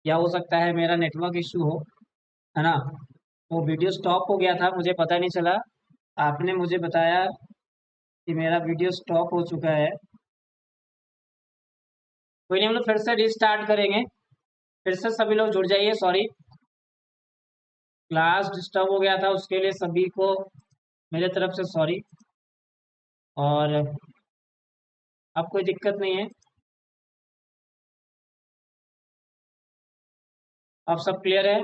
या हो सकता है मेरा नेटवर्क इशू हो, है ना। वो वीडियो स्टॉप हो गया था, मुझे पता नहीं चला। आपने मुझे बताया कि मेरा वीडियो स्टॉप हो चुका है। कोई नहीं, हम लोग फिर से रिस्टार्ट करेंगे। फिर से सभी लोग जुड़ जाइए। सॉरी, क्लास डिस्टर्ब हो गया था, उसके लिए सभी को मेरे तरफ से सॉरी। और अब कोई दिक्कत नहीं है, अब सब क्लियर है।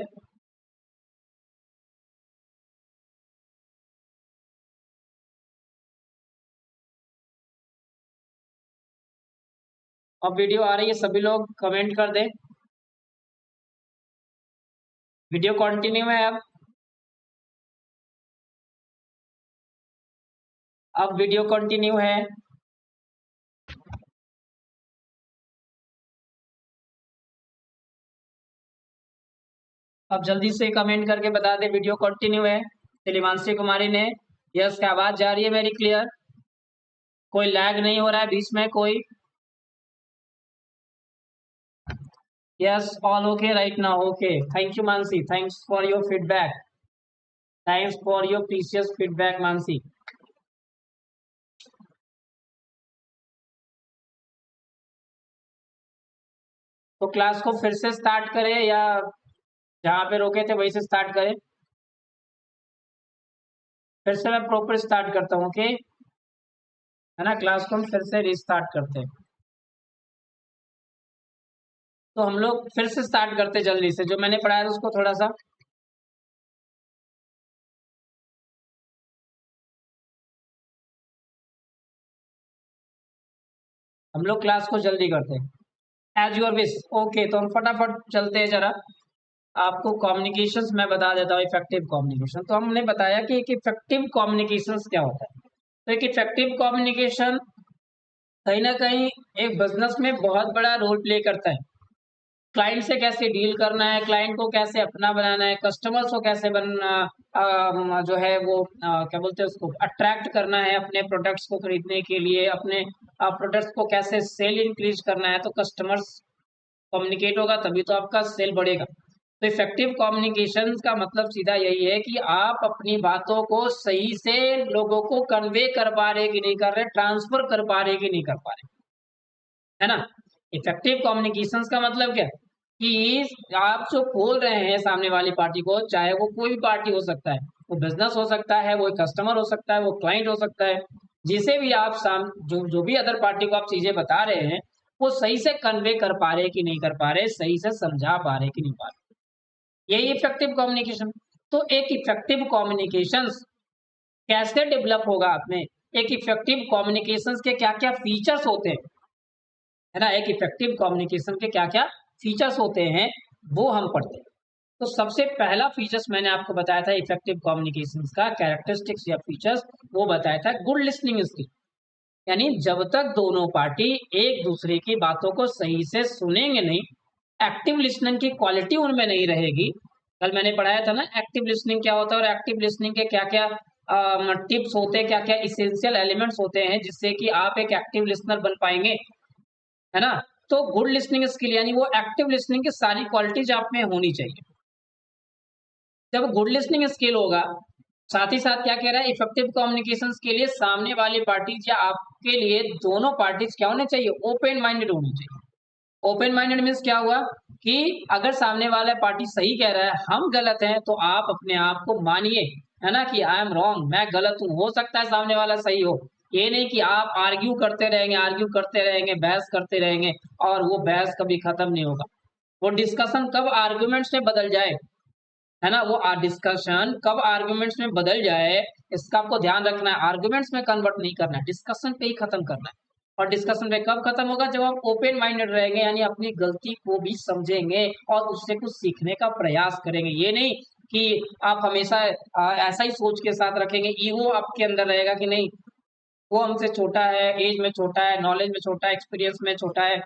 अब वीडियो आ रही है, सभी लोग कमेंट कर दें। वीडियो कंटिन्यू है अब वीडियो कंटिन्यू है। अब जल्दी से कमेंट करके बता दे वीडियो कंटिन्यू है। हिमांशी कुमारी ने यस, क्या आवाज जा रही है मेरी क्लियर? कोई लैग नहीं हो रहा है बीच में कोई? Yes, all okay right now. Okay, thank you Mansi, thanks for your feedback, thanks for your precious feedback Mansi. तो क्लास को फिर से स्टार्ट करें या जहाँ पे रोके थे वहीं से स्टार्ट करें? फिर से मैं प्रॉपर स्टार्ट करता हूँ, ओके, है ना। क्लास को हम फिर से रिस्टार्ट करते हैं। तो हम लोग फिर से स्टार्ट करते जल्दी से, जो मैंने पढ़ाया था उसको थोड़ा सा। हम लोग क्लास को जल्दी करते हैं, एज यूर विश। ओके, तो हम फटाफट चलते हैं जरा। आपको कम्युनिकेशंस मैं बता देता हूँ, इफेक्टिव कम्युनिकेशन। तो हमने बताया कि एक इफेक्टिव कम्युनिकेशंस क्या होता है। तो एक इफेक्टिव कम्युनिकेशन कहीं ना कहीं एक बिजनेस में बहुत बड़ा रोल प्ले करता है। क्लाइंट से कैसे डील करना है, क्लाइंट को कैसे अपना बनाना है, कस्टमर्स को कैसे जो है वो क्या बोलते हैं उसको, अट्रैक्ट करना है अपने प्रोडक्ट्स को खरीदने के लिए, अपने प्रोडक्ट्स को कैसे सेल इंक्रीज करना है। तो कस्टमर्स कम्युनिकेट होगा तभी तो आपका सेल बढ़ेगा। तो इफेक्टिव कम्युनिकेशन का मतलब सीधा यही है कि आप अपनी बातों को सही से लोगों को कन्वे कर पा रहे कि नहीं कर रहे, ट्रांसफर कर पा रहे कि नहीं कर पा रहे, है ना। इफेक्टिव कम्युनिकेशन का मतलब क्या है कि आप जो बोल रहे हैं सामने वाली पार्टी को, चाहे वो कोई भी पार्टी हो सकता है, वो बिजनेस हो सकता है, वो कस्टमर हो सकता है, वो क्लाइंट हो सकता है, जिसे भी आप जो भी अदर पार्टी को आप चीजें बता रहे हैं, वो सही से कन्वे कर पा रहे कि नहीं कर पा रहे, सही से समझा पा रहे कि नहीं पा रहे, यही इफेक्टिव कम्युनिकेशन। तो एक इफेक्टिव कम्युनिकेशन कैसे डेवलप होगा आप में, एक इफेक्टिव कम्युनिकेशन के क्या क्या फीचर्स होते हैं, है ना। एक इफेक्टिव कम्युनिकेशन के क्या क्या फीचर्स होते हैं, वो हम पढ़ते हैं। तो सबसे पहला फीचर्स मैंने आपको बताया था इफेक्टिव कम्युनिकेशन का, कैरेक्टरिस्टिक्स या फीचर्स, वो बताया था गुड लिसनिंग स्किल। यानी जब तक दोनों पार्टी एक दूसरे की बातों को सही से सुनेंगे नहीं, एक्टिव लिसनिंग की क्वालिटी उनमें नहीं रहेगी। कल मैंने पढ़ाया था ना एक्टिव लिसनिंग क्या होता है, और एक्टिव लिसनिंग के क्या क्या टिप्स होते हैं, क्या क्या इसेंशियल एलिमेंट्स होते हैं जिससे कि आप एक एक्टिव लिसनर बन पाएंगे, है ना। तो गुड लिसनिंग स्किल यानी वो एक्टिव लिसनिंग की सारी क्वालिटीज आप में होनी चाहिए। जब गुड लिसनिंग स्किल होगा, साथ ही साथ क्या कह रहा है, इफेक्टिव कम्युनिकेशन के लिए सामने वाली पार्टीज या आपके लिए दोनों पार्टीज क्या होने चाहिए, ओपन माइंडेड होनी चाहिए। ओपन माइंडेड मीन्स क्या हुआ कि अगर सामने वाला पार्टी सही कह रहा है, हम गलत हैं, तो आप अपने आप को मानिए, है ना, कि आई एम रॉन्ग, मैं गलत हूं। हो सकता है सामने वाला सही हो, ये नहीं कि आप आर्ग्यू करते रहेंगे, बहस करते रहेंगे, और वो बहस कभी खत्म नहीं होगा। वो डिस्कशन कब आर्ग्यूमेंट्स में बदल जाए, है ना, वो डिस्कशन कब आर्ग्यूमेंट्स में बदल जाए, इसका आपको ध्यान रखना है। आर्ग्यूमेंट्स में कन्वर्ट नहीं करना है, डिस्कशन पे ही खत्म करना है। और डिस्कशन पे कब खत्म होगा, जब आप ओपन माइंडेड रहेंगे, यानी अपनी गलती को भी समझेंगे और उससे कुछ सीखने का प्रयास करेंगे। ये नहीं कि आप हमेशा ऐसा ही सोच के साथ रखेंगे, ईगो आपके अंदर रहेगा कि नहीं, वो हमसे छोटा है, एज में छोटा है, नॉलेज में छोटा है, एक्सपीरियंस में छोटा है,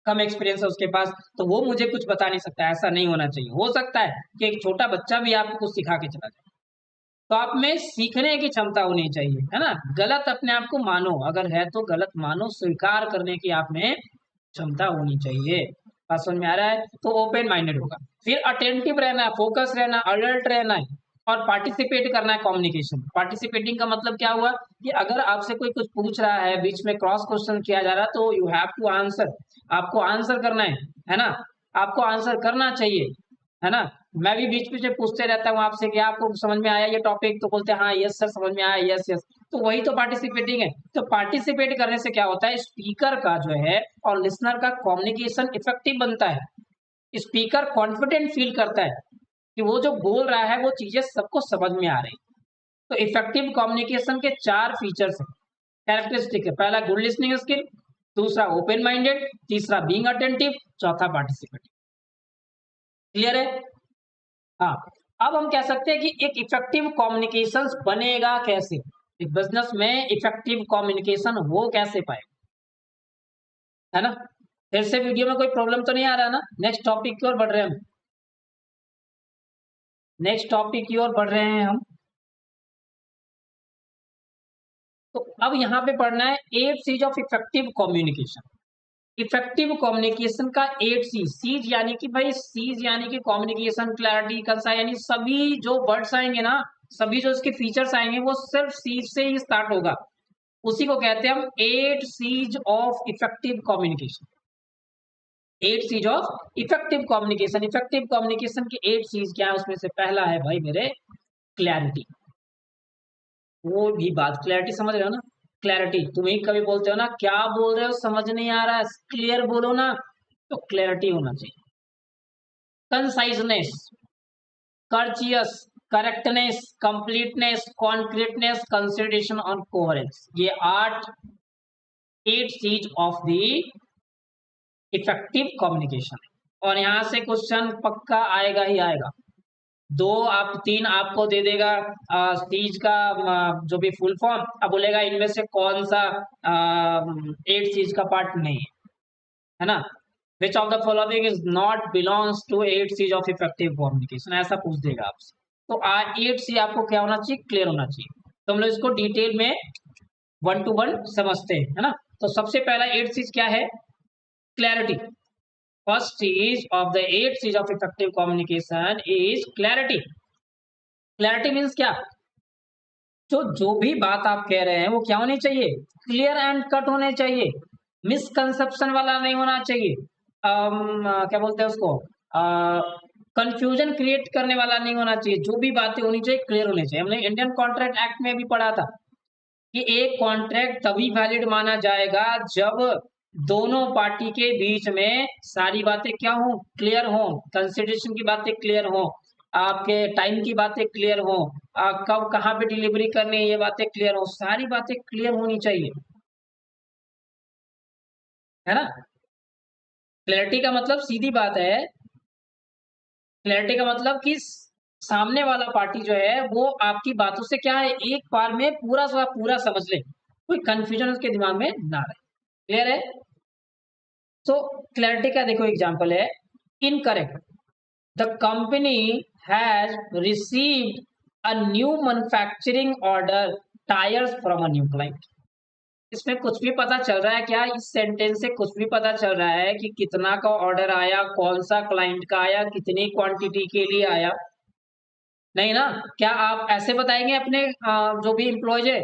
कम एक्सपीरियंस है उसके पास, तो वो मुझे कुछ बता नहीं सकता। ऐसा नहीं होना चाहिए। हो सकता है कि एक छोटा बच्चा भी आपको कुछ सिखा के चला जाए। तो आप में सीखने की क्षमता होनी चाहिए, है ना। गलत अपने आप को मानो, अगर है तो गलत मानो, स्वीकार करने की आप में क्षमता होनी चाहिए। बात समझ में आ रहा है? तो ओपन माइंडेड होगा। फिर अटेंटिव रहना है, फोकस रहना, अलर्ट रहना है और पार्टिसिपेट करना है कम्युनिकेशन। पार्टिसिपेटिंग का मतलब क्या हुआ कि अगर आपसे कोई कुछ पूछ रहा है, बीच में क्रॉस क्वेश्चन किया जा रहा है, तो यू हैव टू आंसर। आपको आंसर करना है ना? आपको आंसर करना चाहिए, है ना? मैं भी बीच-बीच में पूछते रहता हूँ आपसे कि आपको समझ में आया ये टॉपिक? तो बोलते हैं हाँ, यस सर समझ में आया, यस, यस। तो वही तो पार्टिसिपेटिंग है। तो पार्टिसिपेट करने से क्या होता है, स्पीकर का जो है और लिसनर का कम्युनिकेशन इफेक्टिव बनता है। स्पीकर कॉन्फिडेंट फील करता है कि वो जो बोल रहा है वो चीजें सबको समझ में आ रही। तो इफेक्टिव कम्युनिकेशन के 4 फीचर्स हैं, कैरेक्टरिस्टिक है। पहला गुड लिसनिंग स्किल, दूसरा ओपन माइंडेड, तीसरा बीइंग अटेंटिव, चौथा पार्टिसिपेटिव। क्लियर है? हाँ। अब हम कह सकते हैं कि एक इफेक्टिव कम्युनिकेशन बनेगा कैसे? एक बिजनेस में इफेक्टिव कम्युनिकेशन हो कैसे पाए, है ना? फिर से वीडियो में कोई प्रॉब्लम तो नहीं आ रहा ना? नेक्स्ट टॉपिक की ओर बढ़ रहे हैं हम। नेक्स्ट टॉपिक की ओर बढ़ रहे हैं हम। तो अब यहाँ पे पढ़ना है 8 Cs of effective communication. Effective communication का 8 सीज। सीज यानी कि भाई, सीज यानी कि कम्युनिकेशन, क्लैरिटी, कंसाइज, यानी सभी जो वर्ड्स आएंगे ना, सभी जो इसके फीचर्स आएंगे वो सिर्फ सीज से ही स्टार्ट होगा। उसी को कहते हैं हम 8 Cs of effective communication. 8 Cs of effective communication. Effective communication के 8 सीज क्या है? उसमें से पहला है भाई मेरे, क्लैरिटी। वो भी बात, क्लैरिटी समझ रहे हो ना? क्लैरिटी, तुम ही कभी बोलते हो ना, क्या बोल रहे हो समझ नहीं आ रहा है, क्लियर बोलो ना। तो क्लैरिटी होना चाहिए। Conciseness, courteous, correctness, completeness, concreteness, consideration और कोहेरेंस, ये 8 Cs of the effective communication. और यहां से क्वेश्चन पक्का आएगा ही आएगा। 3 आपको दे देगा सीज का जो भी फुल फॉर्म, अब बोलेगा इनमें से कौन सा 8 सीज का पार्ट नहीं है ना? Which of the following is not belongs to 8 Cs of effective communication, ऐसा पूछ देगा आपसे। तो 8 सी आपको क्या होना चाहिए? क्लियर होना चाहिए। तो हम लोग इसको डिटेल में 1 to 1 समझते हैं, है ना? तो सबसे पहला 8 सीज क्या है? Clarity. First Cs of the 8 Cs of effective communication is clarity. Clarity means क्या? जो भी बात आप कह रहे हैं वो क्या होनी चाहिए? क्लियर एंड कट होने चाहिए। मिसकंसेप्शन वाला नहीं होना चाहिए। क्या बोलते हैं उसको, कंफ्यूजन क्रिएट करने वाला नहीं होना चाहिए। जो भी बातें होनी चाहिए क्लियर होनी चाहिए। हमने इंडियन कॉन्ट्रैक्ट एक्ट में भी पढ़ा था कि एक कॉन्ट्रैक्ट तभी वैलिड माना जाएगा जब दोनों पार्टी के बीच में सारी बातें क्या हो? क्लियर हो। कंसिडरेशन की बातें क्लियर हो, आपके टाइम की बातें क्लियर हो, कब कहाँ पे डिलीवरी करनी है ये बातें क्लियर हो, सारी बातें क्लियर होनी चाहिए, है ना? क्लैरिटी का मतलब सीधी बात है, क्लैरिटी का मतलब कि सामने वाला पार्टी जो है वो आपकी बातों से क्या है, एक बार में पूरा पूरा समझ ले, कोई कंफ्यूजन उसके दिमाग में ना रहे। क्लियर है? तो क्लैरिटी का देखो एग्जांपल है, incorrect. The company has received a new manufacturing order tyres from a new client. इसमें कुछ भी पता चल रहा है क्या? इस सेंटेंस से कुछ भी पता चल रहा है कि कितना का ऑर्डर आया, कौन सा क्लाइंट का आया, कितनी क्वांटिटी के लिए आया? नहीं ना? क्या आप ऐसे बताएंगे अपने जो भी एम्प्लॉयज है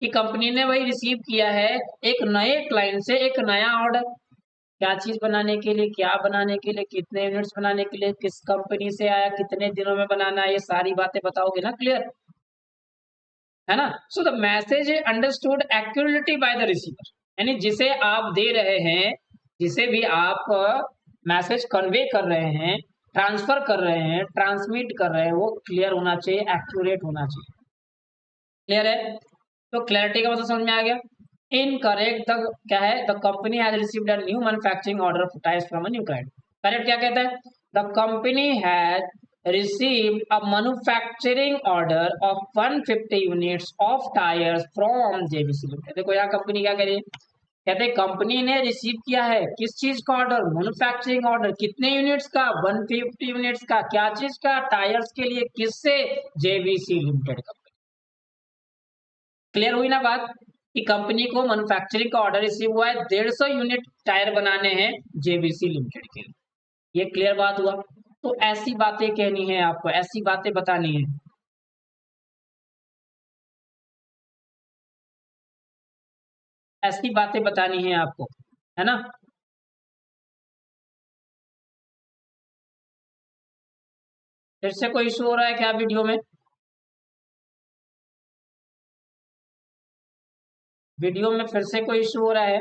कि कंपनी ने वही रिसीव किया है एक नए क्लाइंट से एक नया ऑर्डर, क्या चीज बनाने के लिए, क्या बनाने के लिए, कितने यूनिट्स बनाने के लिए, किस कंपनी से आया, कितने दिनों में बनाना है, ये सारी बातें बताओगे ना? क्लियर है ना? So the message understood accurately by the receiver, यानी जिसे आप दे रहे हैं, जिसे भी आप मैसेज कन्वे कर रहे हैं, ट्रांसफर कर रहे हैं, ट्रांसमिट कर रहे हैं, वो क्लियर होना चाहिए, एक्यूरेट होना चाहिए। क्लियर है? तो क्लैरिटी का मतलब समझ में आ गया। इनकरेक्ट, द क्या है? The company has received a new manufacturing order of tyres from a new client. Correct क्या कहता है? The company has received a manufacturing order of 150 units of tires from JVC Limited। देखो यहाँ company क्या करी, कहते हैं कंपनी ने रिसीव किया है किस चीज का ऑर्डर? Manufacturing order. कितने यूनिट्स का? 150 यूनिट्स का। क्या चीज का? टायर्स के लिए। किससे? JVC limited company. क्लियर हुई ना बात? कि कंपनी को मैन्युफैक्चरिंग का ऑर्डर रिसीव हुआ है, 150 यूनिट टायर बनाने हैं जेबीसी लिमिटेड के लिए। ये क्लियर बात हुआ। तो ऐसी बातें कहनी है आपको, ऐसी बातें बतानी है। ऐसी बातें बतानी है आपको, है ना। फिर से कोई इशू हो रहा है क्या वीडियो में? वीडियो में फिर से कोई इशू हो रहा है?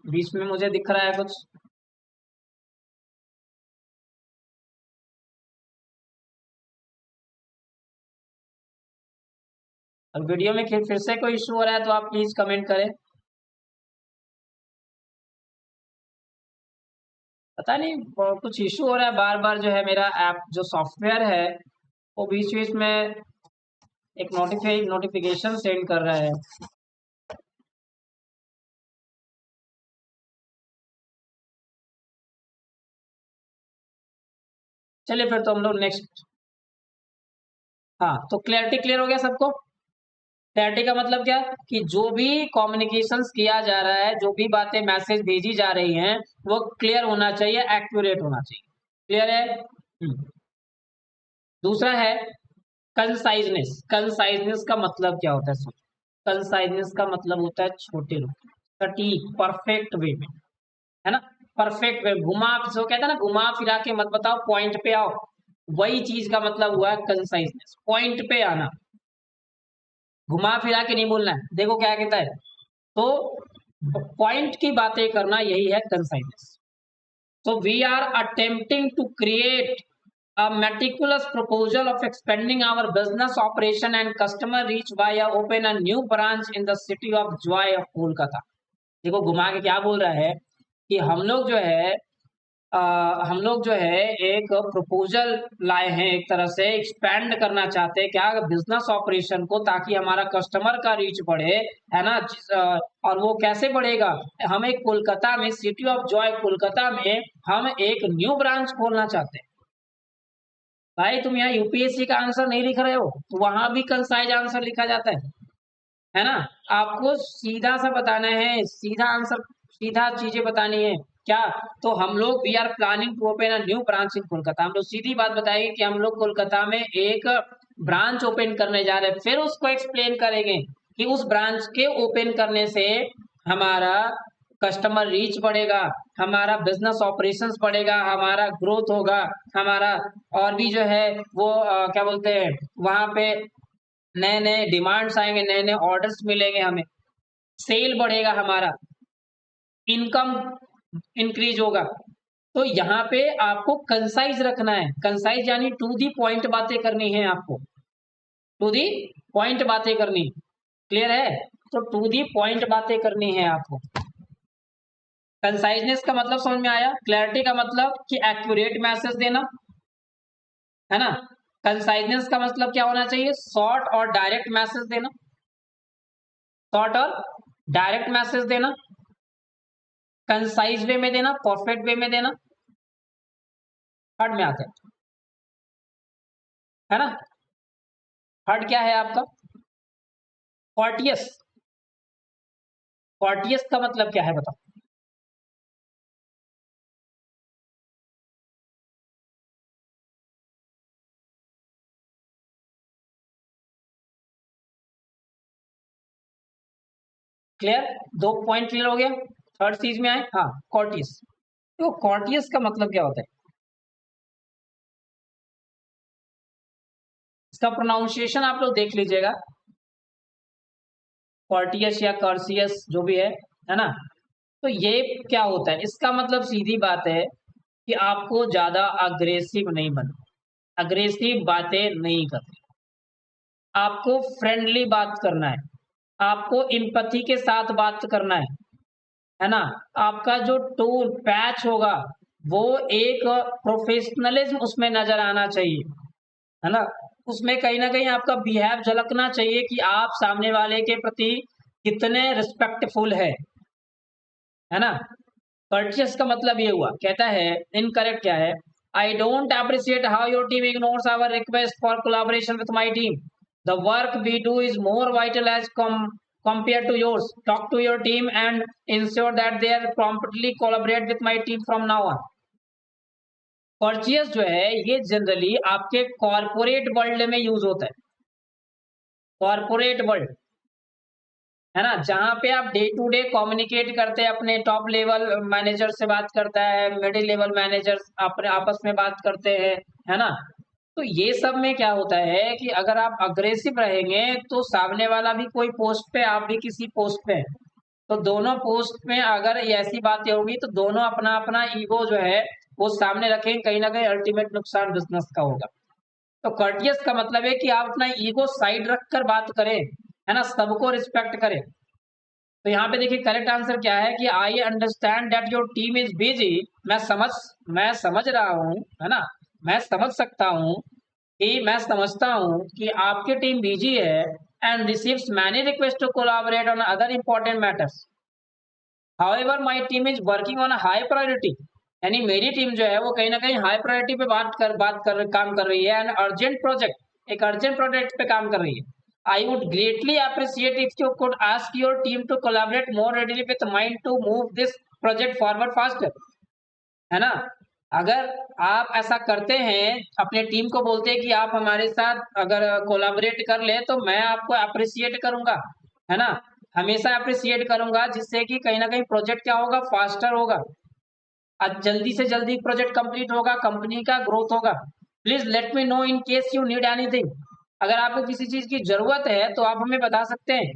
बीच में मुझे दिख रहा है कुछ। और वीडियो में फिर से कोई इशू हो रहा है तो आप प्लीज कमेंट करें। पता नहीं कुछ इशू हो रहा है, बार बार जो है मेरा ऐप जो सॉफ्टवेयर है वो बीच बीच में एक नोटिफिकेशन सेंड कर रहा है। चलिए फिर तो हम लोग नेक्स्ट। हाँ, तो क्लैरिटी क्लियर हो गया सबको। क्लैरिटी का मतलब क्या है कि जो भी कम्युनिकेशंस किया जा रहा है, जो भी बातें मैसेज भेजी जा रही हैं, वो क्लियर होना चाहिए, एक्यूरेट होना चाहिए। क्लियर है? दूसरा है कंसाइजनेस। कंसाइजनेस का मतलब क्या होता है? कंसाइजनेस का मतलब होता है छोटे रूप, सटीक, परफेक्ट वे में, है ना। परफेक्ट वे, घुमा जो कहता है ना, घुमा फिरा के मत बताओ, पॉइंट पे आओ। वही चीज का मतलब हुआ है कंसाइजनेस, पॉइंट पे आना, घुमा फिरा के नहीं बोलना है। देखो क्या कहता है, तो पॉइंट की बातें करना, यही है conciseness. So we are attempting to create a meticulous proposal of expanding our business operation and customer reach via open a new branch in the city of Joy of Kolkata। देखो घुमा के क्या बोल रहा है कि हम लोग जो है एक प्रपोजल लाए हैं, एक तरह से एक्सपेंड करना चाहते हैं क्या, बिजनेस ऑपरेशन को, ताकि हमारा कस्टमर का रीच बढ़े, है ना। और वो कैसे बढ़ेगा, हम एक कोलकाता में, सिटी ऑफ जॉय कोलकाता में हम एक न्यू ब्रांच खोलना चाहते हैं। भाई तुम यहाँ यूपीएससी का आंसर नहीं लिख रहे हो, तो वहां भी कंसाइज आंसर लिखा जाता है ना। आपको सीधा सा बताना है, सीधा आंसर, सीधा चीजें बतानी है क्या। तो हम लोग we are planning to open a new branch in Kolkata. हम लोग सीधी बात बताएंगे कि हम लोग कोलकाता में एक ब्रांच ओपन करने जा रहे हैं। फिर उसको एक्सप्लेन करेंगे कि उस ब्रांच के ओपन करने से हमारा कस्टमर रीच बढ़ेगा, हमारा बिजनेस ऑपरेशंस बढ़ेगा, हमारा ग्रोथ होगा, हमारा और भी जो है वो क्या बोलते हैं, वहां पे नए नए डिमांड्स आएंगे, नए नए ऑर्डर्स मिलेंगे हमें, सेल बढ़ेगा, हमारा इनकम इंक्रीज होगा। तो यहाँ पे आपको कंसाइज रखना है। कंसाइज यानी टू दी पॉइंट बातें करनी है आपको, टू दी पॉइंट बातें करनी। क्लियर है? तो टू दी पॉइंट बातें करनी है आपको। कंसाइजनेस का मतलब समझ में आया। क्लैरिटी का मतलब कि एक्यूरेट मैसेज देना, है ना। कंसाइजनेस का मतलब क्या होना चाहिए, शॉर्ट और डायरेक्ट मैसेज देना, शॉर्ट और डायरेक्ट मैसेज देना, कंसाइज वे में देना, परफेक्ट वे में देना। थर्ड में आते हैं, है ना। थर्ड क्या है आपका, कॉर्टियस। कॉर्टियस का मतलब क्या है बताओ। क्लियर, दो पॉइंट क्लियर हो गया। थर्ड चीज में आए, हाँ कॉर्टियस। तो कॉर्टियस का मतलब क्या होता है, इसका प्रोनाउंसिएशन आप लोग देख लीजिएगा, कॉर्टियस या कर्सियस जो भी है ना। तो ये क्या होता है, इसका मतलब सीधी बात है कि आपको ज्यादा अग्रेसिव नहीं बनना, अग्रेसिव बातें नहीं करनी, आपको फ्रेंडली बात करना है, आपको इम्पैथी के साथ बात करना है ना। आपका जो टोन पैच होगा वो एक प्रोफेशनलिज्म उसमें नजर आना चाहिए, है ना। उसमें कहीं ना कहीं आपका बिहेव झलकना चाहिए कि आप सामने वाले के प्रति कितने रिस्पेक्टफुल है ना। कर्टियस का मतलब ये हुआ, कहता है इनकरेक्ट क्या है, I don't appreciate how your team ignores our request for collaboration with my team. The work we do is more vital as come compared to yours. Talk to your team and ensure that they are promptly collaborate with my team from now on. Courteous जो है ये generally आपके corporate world में use होता है, corporate world है ना, जहां पे आप डे टू डे कम्युनिकेट करते हैं, अपने टॉप लेवल मैनेजर से बात करता है, मिडिल लेवल मैनेजर अपने आपस में बात करते हैं, है ना। तो ये सब में क्या होता है कि अगर आप अग्रेसिव रहेंगे तो सामने वाला भी कोई पोस्ट पे, आप भी किसी पोस्ट पे, तो दोनों पोस्ट में अगर ये ऐसी बातें होगी तो दोनों अपना अपना ईगो जो है वो सामने रखेंगे, कहीं ना कहीं अल्टीमेट नुकसान बिजनेस का होगा। तो कर्टियस का मतलब है कि आप अपना ईगो साइड रखकर बात करें, है ना, सबको रिस्पेक्ट करें। तो यहाँ पे देखिए करेक्ट आंसर क्या है कि I understand that your team is busy. मैं समझ रहा हूँ, है ना, मैं समझ सकता हूँ कि मैं समझता हूँ कि आपकी टीम बिजी है and receives many request to collaborate on other important matters. However my team is working on a high priority, यानी मेरी टीम जो है वो कहीं ना कहीं हाई प्रायोरिटी पे काम कर रही है, एंड अर्जेंट प्रोजेक्ट, एक अर्जेंट प्रोजेक्ट पे काम कर रही है। I would greatly appreciate if you could ask your team to collaborate more readily with mind to move this project forward faster, है ना। अगर आप ऐसा करते हैं, अपने टीम को बोलते हैं कि आप हमारे साथ अगर कोलैबोरेट कर ले तो मैं आपको अप्रिशिएट करूंगा, है ना, हमेशा अप्रिशिएट करूंगा, जिससे कि कहीं ना कहीं प्रोजेक्ट क्या होगा, फास्टर होगा, आज जल्दी से जल्दी प्रोजेक्ट कंप्लीट होगा, कंपनी का ग्रोथ होगा। Please let me know in case you need anything. अगर आपको किसी चीज की जरूरत है तो आप हमें बता सकते हैं।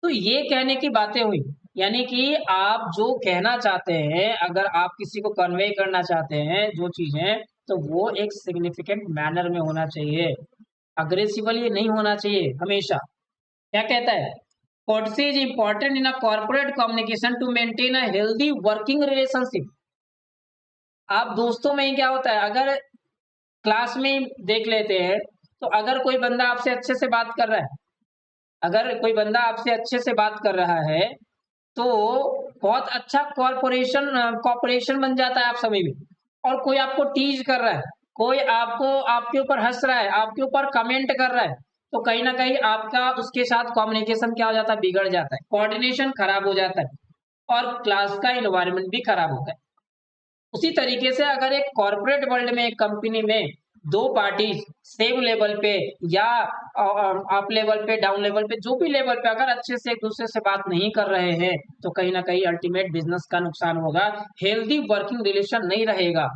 तो ये कहने की बातें हुई, यानी कि आप जो कहना चाहते हैं, अगर आप किसी को कन्वे करना चाहते हैं जो चीजें, तो वो एक सिग्निफिकेंट मैनर में होना चाहिए, अग्रेसिवली नहीं होना चाहिए हमेशा। क्या कहता है, courtesy is important in a corporate communication to maintain a healthy working relationship। आप दोस्तों में ही क्या होता है, अगर क्लास में ही देख लेते हैं, तो अगर कोई बंदा आपसे अच्छे से बात कर रहा है, अगर कोई बंदा आपसे अच्छे से बात कर रहा है तो बहुत अच्छा कॉर्पोरेशन बन जाता है आप सभी में। और कोई आपको टीज कर रहा है, कोई आपको आपके ऊपर हंस रहा है, आपके ऊपर कमेंट कर रहा है, तो कहीं ना कहीं आपका उसके साथ कम्युनिकेशन क्या हो जाता है, बिगड़ जाता है, कोऑर्डिनेशन खराब हो जाता है और क्लास का इन्वायरमेंट भी खराब होता है। उसी तरीके से अगर एक कॉर्पोरेट वर्ल्ड में, एक कंपनी में दो पार्टी सेम लेवल पे या अप लेवल पे, डाउन लेवल पे, जो भी लेवल पे अगर अच्छे से एक दूसरे से बात नहीं कर रहे हैं तो कहीं ना कहीं अल्टीमेट बिजनेस का नुकसान होगा, हेल्दी वर्किंग रिलेशन नहीं रहेगा,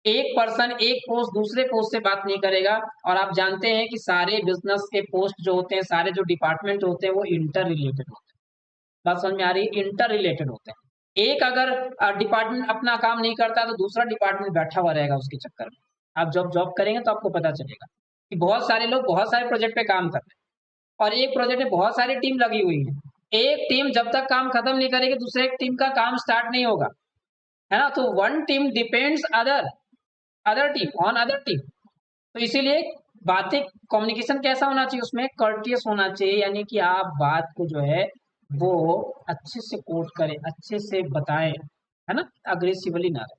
एक पर्सन एक पोस्ट दूसरे पोस्ट से बात नहीं करेगा। और आप जानते हैं कि सारे बिजनेस के पोस्ट जो होते हैं, सारे जो डिपार्टमेंट होते हैं वो इंटर रिलेटेड होते हैं। बात समझ में आ रही है, इंटर रिलेटेड होते हैं। एक अगर डिपार्टमेंट अपना काम नहीं करता तो दूसरा डिपार्टमेंट बैठा हुआ रहेगा उसके चक्कर में। आप जब जॉब करेंगे तो आपको पता चलेगा कि बहुत सारे लोग बहुत सारे प्रोजेक्ट पे काम कर रहे हैं और एक प्रोजेक्ट में बहुत सारी टीम लगी हुई है। एक टीम जब तक काम खत्म नहीं करेगी दूसरे टीम का काम स्टार्ट नहीं होगा, है ना। तो one team depends other team on other team. तो इसीलिए बातें, कम्युनिकेशन कैसा होना चाहिए, उसमें कर्टियस होना चाहिए, यानी कि आप बात को जो है वो अच्छे से कोट करें, अच्छे से बताएं, है ना, अग्रेसिवली ना रहे।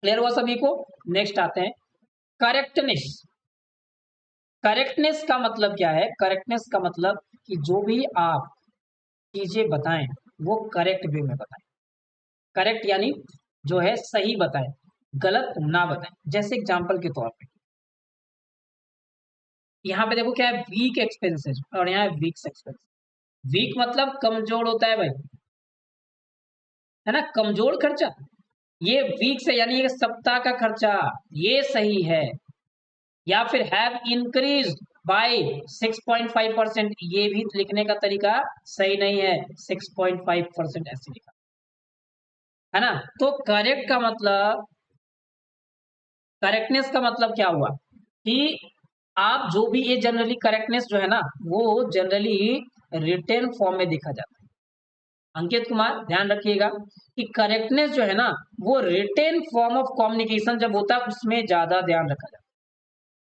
क्लियर हुआ सभी को। नेक्स्ट आते हैं करेक्टनेस। करेक्टनेस का मतलब क्या है, करेक्टनेस का मतलब कि जो भी आप चीजें बताएं वो करेक्ट वे में बताएं। करेक्ट यानी जो है सही बताएं, गलत ना बताएं। जैसे एग्जांपल के तौर पे यहाँ पे देखो क्या है, वीक एक्सपेंसेस और यहाँ है वीक एक्सपेंस। वीक मतलब कमजोर होता है भाई, है ना, कमजोर खर्चा। ये वीक से यानी एक सप्ताह का खर्चा ये सही है, या फिर हैव इंक्रीज बाय 6.5%, ये भी लिखने का तरीका सही नहीं है, 6.5% ऐसे लिखा, है ना। तो करेक्ट का मतलब, करेक्टनेस का मतलब क्या हुआ कि आप जो भी, ये जनरली करेक्टनेस जो है ना वो जनरली रिटेन फॉर्म में देखा जाता है। अंकित कुमार ध्यान रखिएगा कि करेक्टनेस जो है ना वो रिटेन फॉर्म ऑफ कम्युनिकेशन जब होता है उसमें ज्यादा ध्यान रखा जाता है।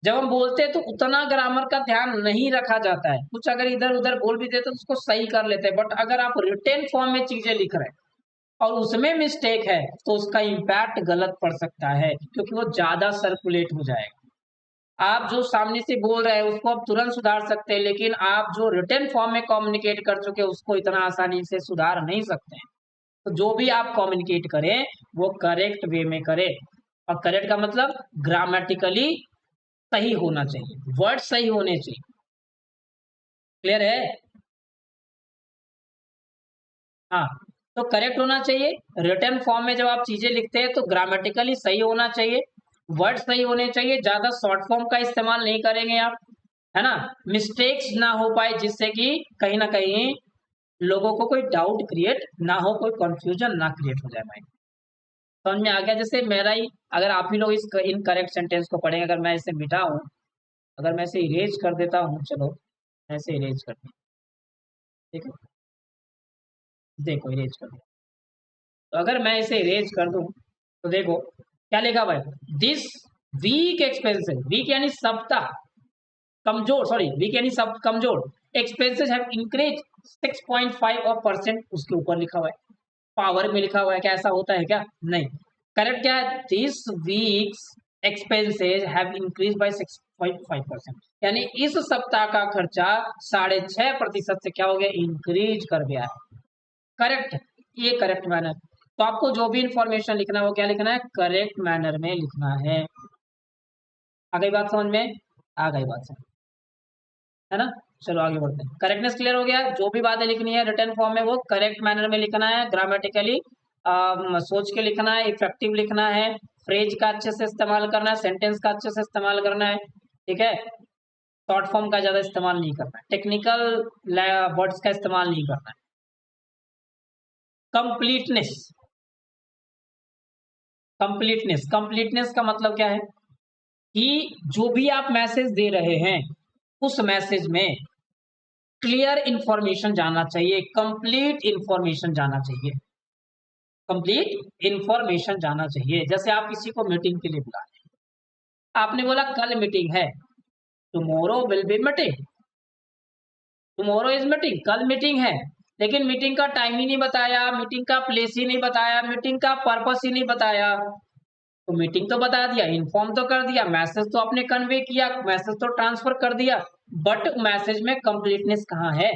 जब हम बोलते हैं तो उतना ग्रामर का ध्यान नहीं रखा जाता है, कुछ अगर इधर उधर बोल भी देते तो उसको सही कर लेते हैं, बट अगर आप रिटेन फॉर्म में चीजें लिख रहे हैं और उसमें मिस्टेक है तो उसका इम्पैक्ट गलत पड़ सकता है, क्योंकि वो ज्यादा सर्कुलेट हो जाएगा। आप जो सामने से बोल रहे हैं उसको आप तुरंत सुधार सकते हैं, लेकिन आप जो रिटन फॉर्म में कम्युनिकेट कर चुके हैं उसको इतना आसानी से सुधार नहीं सकते हैं। तो जो भी आप कम्युनिकेट करें वो करेक्ट वे में करें, और करेक्ट का मतलब ग्रामेटिकली सही होना चाहिए, वर्ड सही होने चाहिए। क्लियर है? हाँ, तो करेक्ट होना चाहिए। रिटन फॉर्म में जब आप चीजें लिखते हैं तो ग्रामेटिकली सही होना चाहिए, वर्ड सही होने चाहिए, ज्यादा शॉर्ट फॉर्म का इस्तेमाल नहीं करेंगे आप, है ना। मिस्टेक्स ना हो पाए जिससे कि कहीं ना कहीं लोगों को कोई डाउट क्रिएट ना हो, कोई कंफ्यूजन ना क्रिएट हो जाए माइंड। समझ में आ गया? जैसे मेरा ही, अगर आप ही लोग इस इनकरेक्ट सेंटेंस को पढ़ेंगे, अगर मैं इसे मिटाऊं, अगर मैं इसे इरेज कर देता हूँ, चलो मैं इसे इरेज करती हूँ, ठीक है, देखो इरेज कर दिया। तो अगर मैं इसे इरेज कर दूं तो देखो क्या लिखा हुआ है, दिस वीक एक्सपेंसेस, वीक यानी सप्ताह, कमजोर, सॉरी वीक यानी सब कमजोर, एक्सपेंसेस हैव इंक्रीज 6.5% उसके ऊपर लिखा हुआ है, पावर में लिखा हुआ है, क्या ऐसा होता है क्या? नहीं। करेक्ट क्या है? This weeks expenses have increase bye 6.5%, यानी इस सप्ताह का खर्चा 6.5% से क्या हो गया, इंक्रीज कर गया है। करेक्ट, ये करेक्ट मैनर। तो आपको जो भी इंफॉर्मेशन लिखना है वो क्या लिखना है, करेक्ट मैनर में लिखना है। आ गई बात समझ में? आ गई बात समझ, है ना। चलो आगे बढ़ते हैं। करेक्टनेस क्लियर हो गया, जो भी बातें लिखनी है रिटर्न फॉर्म में वो करेक्ट मैनर में लिखना है, ग्रामेटिकली सोच के लिखना है, इफेक्टिव लिखना है, फ्रेज का अच्छे से इस्तेमाल करना है, सेंटेंस का अच्छे से इस्तेमाल करना है, ठीक है। शॉर्ट फॉर्म का ज्यादा इस्तेमाल नहीं करना है, टेक्निकल वर्ड्स का इस्तेमाल नहीं करना है। कंप्लीटनेस, कंप्लीटनेस, कंप्लीटनेस का मतलब क्या है कि जो भी आप मैसेज दे रहे हैं उस मैसेज में क्लियर इंफॉर्मेशन जाना चाहिए, कंप्लीट इंफॉर्मेशन जाना चाहिए, कंप्लीट इंफॉर्मेशन जाना चाहिए। जैसे आप किसी को मीटिंग के लिए बुला रहे हैं, आपने बोला कल मीटिंग है, tomorrow will be meeting, tomorrow is meeting, कल मीटिंग है, लेकिन मीटिंग का टाइम ही नहीं बताया, मीटिंग का प्लेस ही नहीं बताया, मीटिंग का पर्पस ही नहीं बताया। तो मीटिंग तो बता दिया, इन्फॉर्म तो कर दिया, मैसेज तो आपने कन्वे किया, मैसेज तो ट्रांसफर कर दिया, बट मैसेज में कंप्लीटनेस कहाँ है?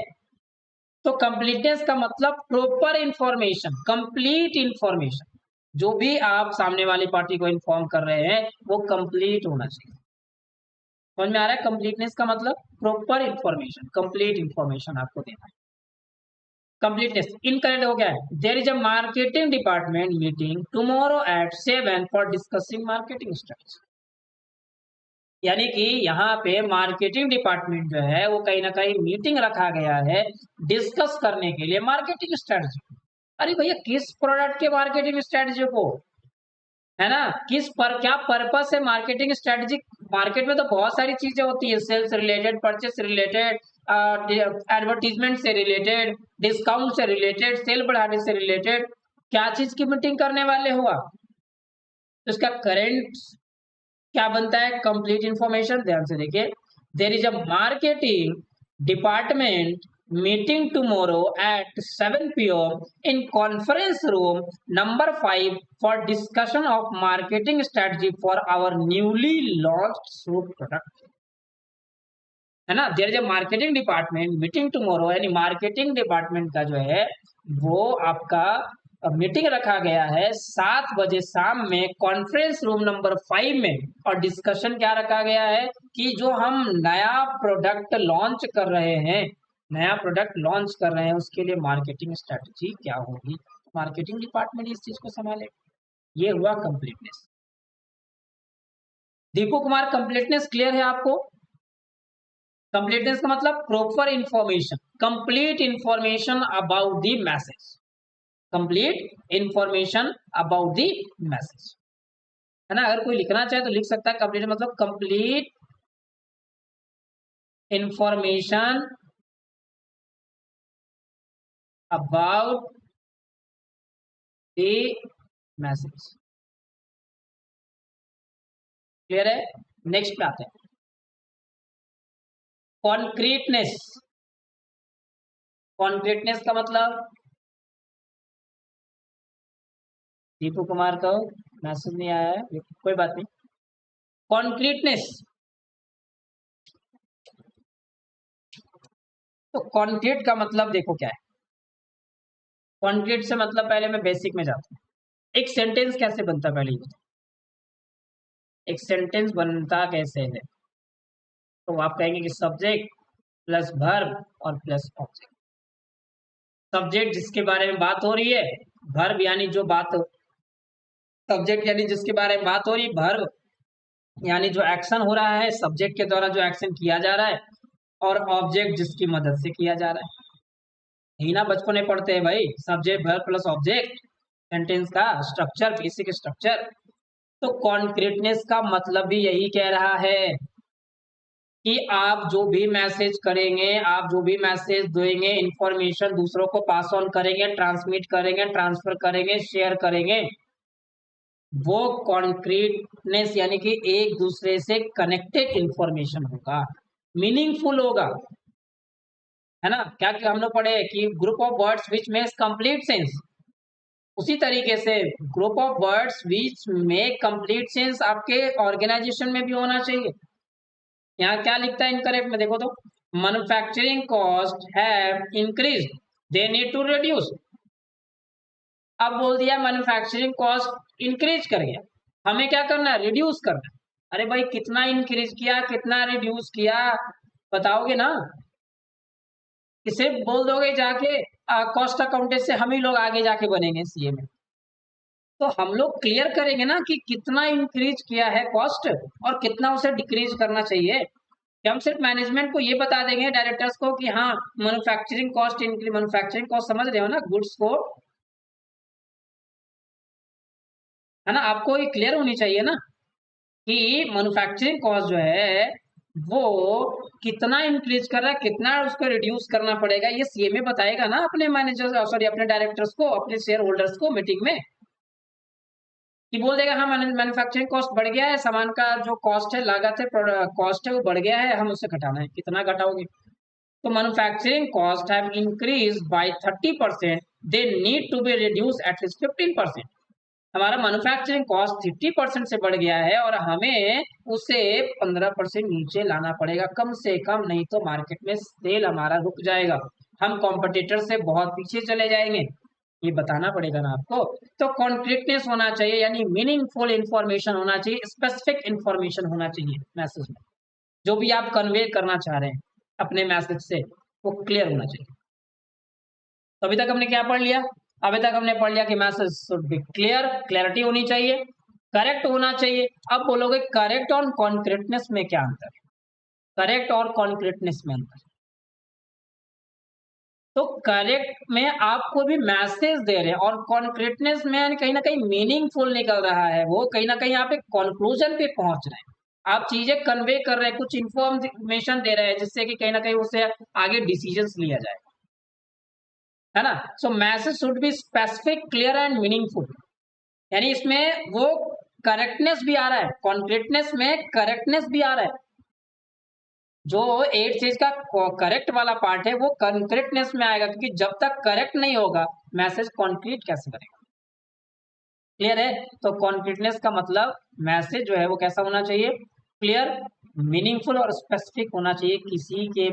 तो कंप्लीटनेस का मतलब प्रॉपर इंफॉर्मेशन, कंप्लीट इंफॉर्मेशन, जो भी आप सामने वाली पार्टी को इन्फॉर्म कर रहे हैं वो कंप्लीट होना चाहिए। समझ में आ रहा है? कंप्लीटनेस का मतलब प्रॉपर इंफॉर्मेशन, कंप्लीट इंफॉर्मेशन आपको देना है। कंप्लीटनेस इनकरेक्ट हो गया है, there is a marketing department meeting tomorrow at 7 for discussing marketing strategy, यानी कि यहाँ पे मार्केटिंग डिपार्टमेंट जो है वो कहीं ना कहीं मीटिंग रखा गया है डिस्कस करने के लिए मार्केटिंग स्ट्रेटजी। अरे भैया किस प्रोडक्ट के मार्केटिंग स्ट्रेटजी को, है ना, किस पर क्या पर्पस है मार्केटिंग स्ट्रेटजी? मार्केट में तो बहुत सारी चीजें होती है, sales related, purchase related, advertisement से रिलेटेड, डिस्काउंट से रिलेटेड, सेल बढ़ाने से रिलेटेड, क्या चीज की मीटिंग करने वाले हो आप? तो इसका करेंट क्या बनता है, कंप्लीट इंफॉर्मेशन। ध्यान से देखिए, there is a marketing department meeting tomorrow at 7 p.m. in conference room number 5 for discussion of marketing strategy for our newly launched soap product, है ना। There is a marketing department meeting tomorrow, यानी marketing department का जो है वो आपका meeting रखा गया है 7 बजे शाम में कॉन्फ्रेंस रूम नंबर 5 में, और डिस्कशन क्या रखा गया है कि जो हम नया प्रोडक्ट लॉन्च कर रहे हैं, नया प्रोडक्ट लॉन्च कर रहे हैं उसके लिए मार्केटिंग स्ट्रेटजी क्या होगी, मार्केटिंग डिपार्टमेंट इस चीज को संभाले। ये हुआ completeness. Deepu Kumar, completeness clear है आपको? कंप्लीटनेस का मतलब proper information, complete information about the message, complete information about the message, है ना। अगर कोई लिखना चाहे तो लिख सकता है, कंप्लीट मतलब complete information about the message. Clear है? नेक्स्ट पे आते हैं, कॉन्क्रीटनेस। कॉन्क्रीटनेस का मतलब, दीपू कुमार को मैसेज नहीं आया है, कोई बात नहीं। कॉन्क्रीटनेस तो कॉन्क्रीट का मतलब देखो क्या है। कॉन्क्रीट से मतलब पहले मैं बेसिक में जाता हूँ। एक सेंटेंस कैसे बनता है पहले ये बताओ। एक सेंटेंस बनता कैसे है? तो आप कहेंगे कि सब्जेक्ट प्लस वर्ब और प्लस ऑब्जेक्ट। सब्जेक्ट जिसके बारे में बात हो रही है, वर्ब यानी जो बात, सब्जेक्ट यानी जिसके बारे में बात हो रही है, वर्ब यानी जो एक्शन हो रहा है, सब्जेक्ट के द्वारा जो एक्शन किया जा रहा है, और ऑब्जेक्ट जिसकी मदद से किया जा रहा है। यही ना बचपन में पढ़ते हैं भाई, subject verb plus object, sentence का स्ट्रक्चर, बेसिक स्ट्रक्चर। तो कॉन्क्रीटनेस का मतलब भी यही कह रहा है कि आप जो भी मैसेज करेंगे, आप जो भी मैसेज देंगे, इंफॉर्मेशन दूसरों को पास ऑन करेंगे, ट्रांसमिट करेंगे, ट्रांसफर करेंगे, शेयर करेंगे, वो कॉन्क्रीटनेस यानी कि एक दूसरे से कनेक्टेड इंफॉर्मेशन होगा, मीनिंगफुल होगा, है ना। क्या क्या हम लोग पढ़े कि group of words which makes complete sense. उसी तरीके से group of words which make complete sense आपके ऑर्गेनाइजेशन में भी होना चाहिए। यहाँ क्या लिखता है इनकरेक्ट में, देखो तो, manufacturing cost have increase, they need to reduce. अब बोल दिया मैन्युफैक्चरिंग कॉस्ट इंक्रीज कर गया, हमें क्या करना है, रिड्यूस करना है। अरे भाई कितना इंक्रीज किया, कितना रिड्यूस किया, बताओगे ना। इसे बोल दोगे जाके कॉस्ट अकाउंटेंट से हम ही लोग आगे जाके बनेंगे सीए में। तो हम लोग क्लियर करेंगे ना कि कितना इंक्रीज किया है कॉस्ट और कितना उसे डिक्रीज करना चाहिए। कि हम सिर्फ मैनेजमेंट को ये बता देंगे, डायरेक्टर्स को, कि हाँ manufacturing cost increase, manufacturing cost समझ रहे हो ना, गुड्स को, है ना। आपको ये क्लियर होनी चाहिए ना कि मैन्युफैक्चरिंग कॉस्ट जो है वो कितना इंक्रीज कर रहा है, कितना उसको रिड्यूस करना पड़ेगा, ये सीए में बताएगा ना अपने मैनेजर, सॉरी अपने डायरेक्टर्स को, अपने शेयर होल्डर्स को मीटिंग में। कि बोल देगा हाँ मैन्युफैक्चरिंग कॉस्ट बढ़ गया है, सामान का जो कॉस्ट है, लागत है, कॉस्ट है, वो बढ़ गया है, हम उससे घटाना है, कितना घटाओगे। तो manufacturing cost have increase by 30%, they need to be reduce at least 15%। हमारा मैन्युफैक्चरिंग कॉस्ट 30% से बढ़ गया है और हमें उसे 15% नीचे लाना पड़ेगा कम से कम, नहीं तो मार्केट में सेल हमारा रुक जाएगा, हम कॉम्पिटिटर से बहुत पीछे चले जाएंगे। ये बताना पड़ेगा ना आपको। तो कॉन्क्रीटनेस होना चाहिए, यानी मीनिंगफुल इंफॉर्मेशन होना चाहिए, स्पेसिफिक इंफॉर्मेशन होना चाहिए मैसेज में। जो भी आप कन्वे करना चाह रहे हैं अपने मैसेज से, वो क्लियर होना चाहिए। तो अभी तक हमने क्या पढ़ लिया? अभी तक हमने पढ़ लिया कि message should B clear, clarity होनी चाहिए, करेक्ट होना चाहिए। अब बोलोगे करेक्ट और कॉन्क्रीटनेस में क्या अंतर है? करेक्ट और कॉन्क्रीटनेस में अंतर, तो करेक्ट में आपको भी मैसेज दे रहे हैं और कॉन्क्रीटनेस में कहीं ना कहीं मीनिंगफुल निकल रहा है, वो कहीं ना कहीं आप एक कंक्लूजन पे पहुंच रहे हैं, आप चीजें कन्वे कर रहे हैं, कुछ इंफॉर्मेशन दे रहे हैं जिससे कि कहीं ना कहीं उससे आगे डिसीजंस लिया जाए, है ना। So message should be specific, clear and meaningful, यानी इसमें वो करेक्टनेस भी आ रहा है, कॉन्क्रीटनेस में करेक्टनेस भी आ रहा है। जो 8 चीज का करेक्ट वाला पार्ट है वो कॉन्क्रीटनेस में आएगा, क्योंकि जब तक करेक्ट नहीं होगा मैसेज कॉन्क्रीट कैसे बनेगा। क्लियर है? तो कॉन्क्रीटनेस का मतलब मैसेज जो है वो कैसा होना चाहिए, क्लियर, मीनिंगफुल और स्पेसिफिक होना चाहिए, किसी के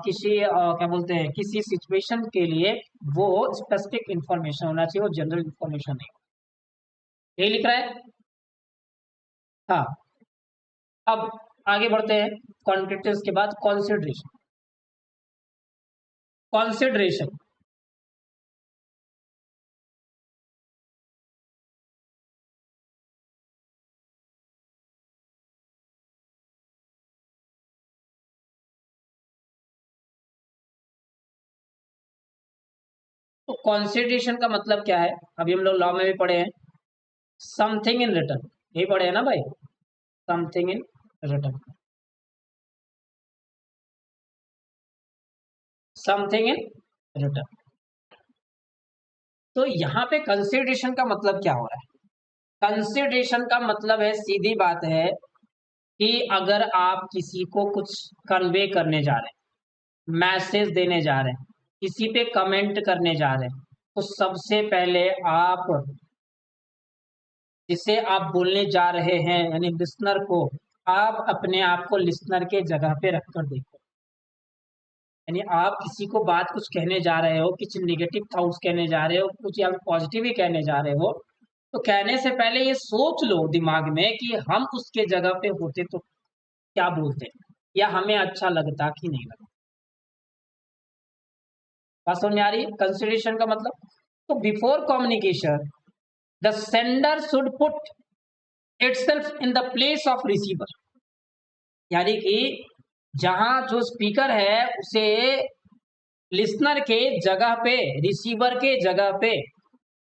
किसी क्या बोलते हैं, किसी सिचुएशन के लिए वो स्पेसिफिक इंफॉर्मेशन होना चाहिए, वो जनरल इंफॉर्मेशन नहीं। यही लिख रहा है। हाँ, अब आगे बढ़ते हैं। कॉन्क्रीटनेस के बाद कॉन्सिडरेशन। कॉन्सिडरेशन, तो कॉन्सिडरेशन का मतलब क्या है? अभी हम लोग लॉ में भी पढ़े हैं, समथिंग इन रिटर्न, यही पढ़े हैं ना भाई, something in return, something in return. तो यहाँ पे कंसिडरेशन का मतलब क्या हो रहा है? कंसिडरेशन का मतलब है, सीधी बात है कि अगर आप किसी को कुछ कन्वे करने जा रहे हैं, मैसेज देने जा रहे हैं, किसी पे कमेंट करने जा रहे हैं, तो सबसे पहले आप जिसे आप बोलने जा रहे हैं यानी लिसनर को, आप अपने आप को लिसनर के जगह पे रखकर देखो। यानी आप किसी को बात कुछ कहने जा रहे हो, कुछ नेगेटिव थॉट्स कहने जा रहे हो, कुछ या पॉजिटिव ही कहने जा रहे हो, तो कहने से पहले ये सोच लो दिमाग में कि हम उसके जगह पे होते तो क्या बोलते, या हमें अच्छा लगता कि नहीं लगता। बात समझ में आ रही है कंसिडरेशन का मतलब? तो before communication the sender should put itself in the place of receiver, यानी कि जहां जो स्पीकर है उसे लिसनर के जगह पे, रिसीवर के जगह पे,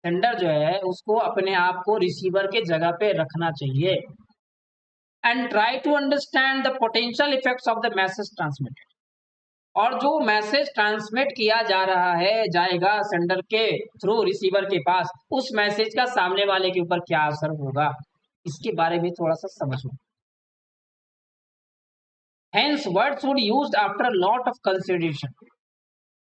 सेंडर जो है उसको अपने आप को रिसीवर के जगह पे रखना चाहिए। And try to understand the potential effects of the message transmitted, और जो मैसेज ट्रांसमिट किया जा रहा है जाएगा सेंडर के थ्रू रिसीवर के पास, उस मैसेज का सामने वाले के ऊपर क्या असर होगा, इसके बारे में थोड़ा सा समझो। Hence, words would used after a lot of consideration.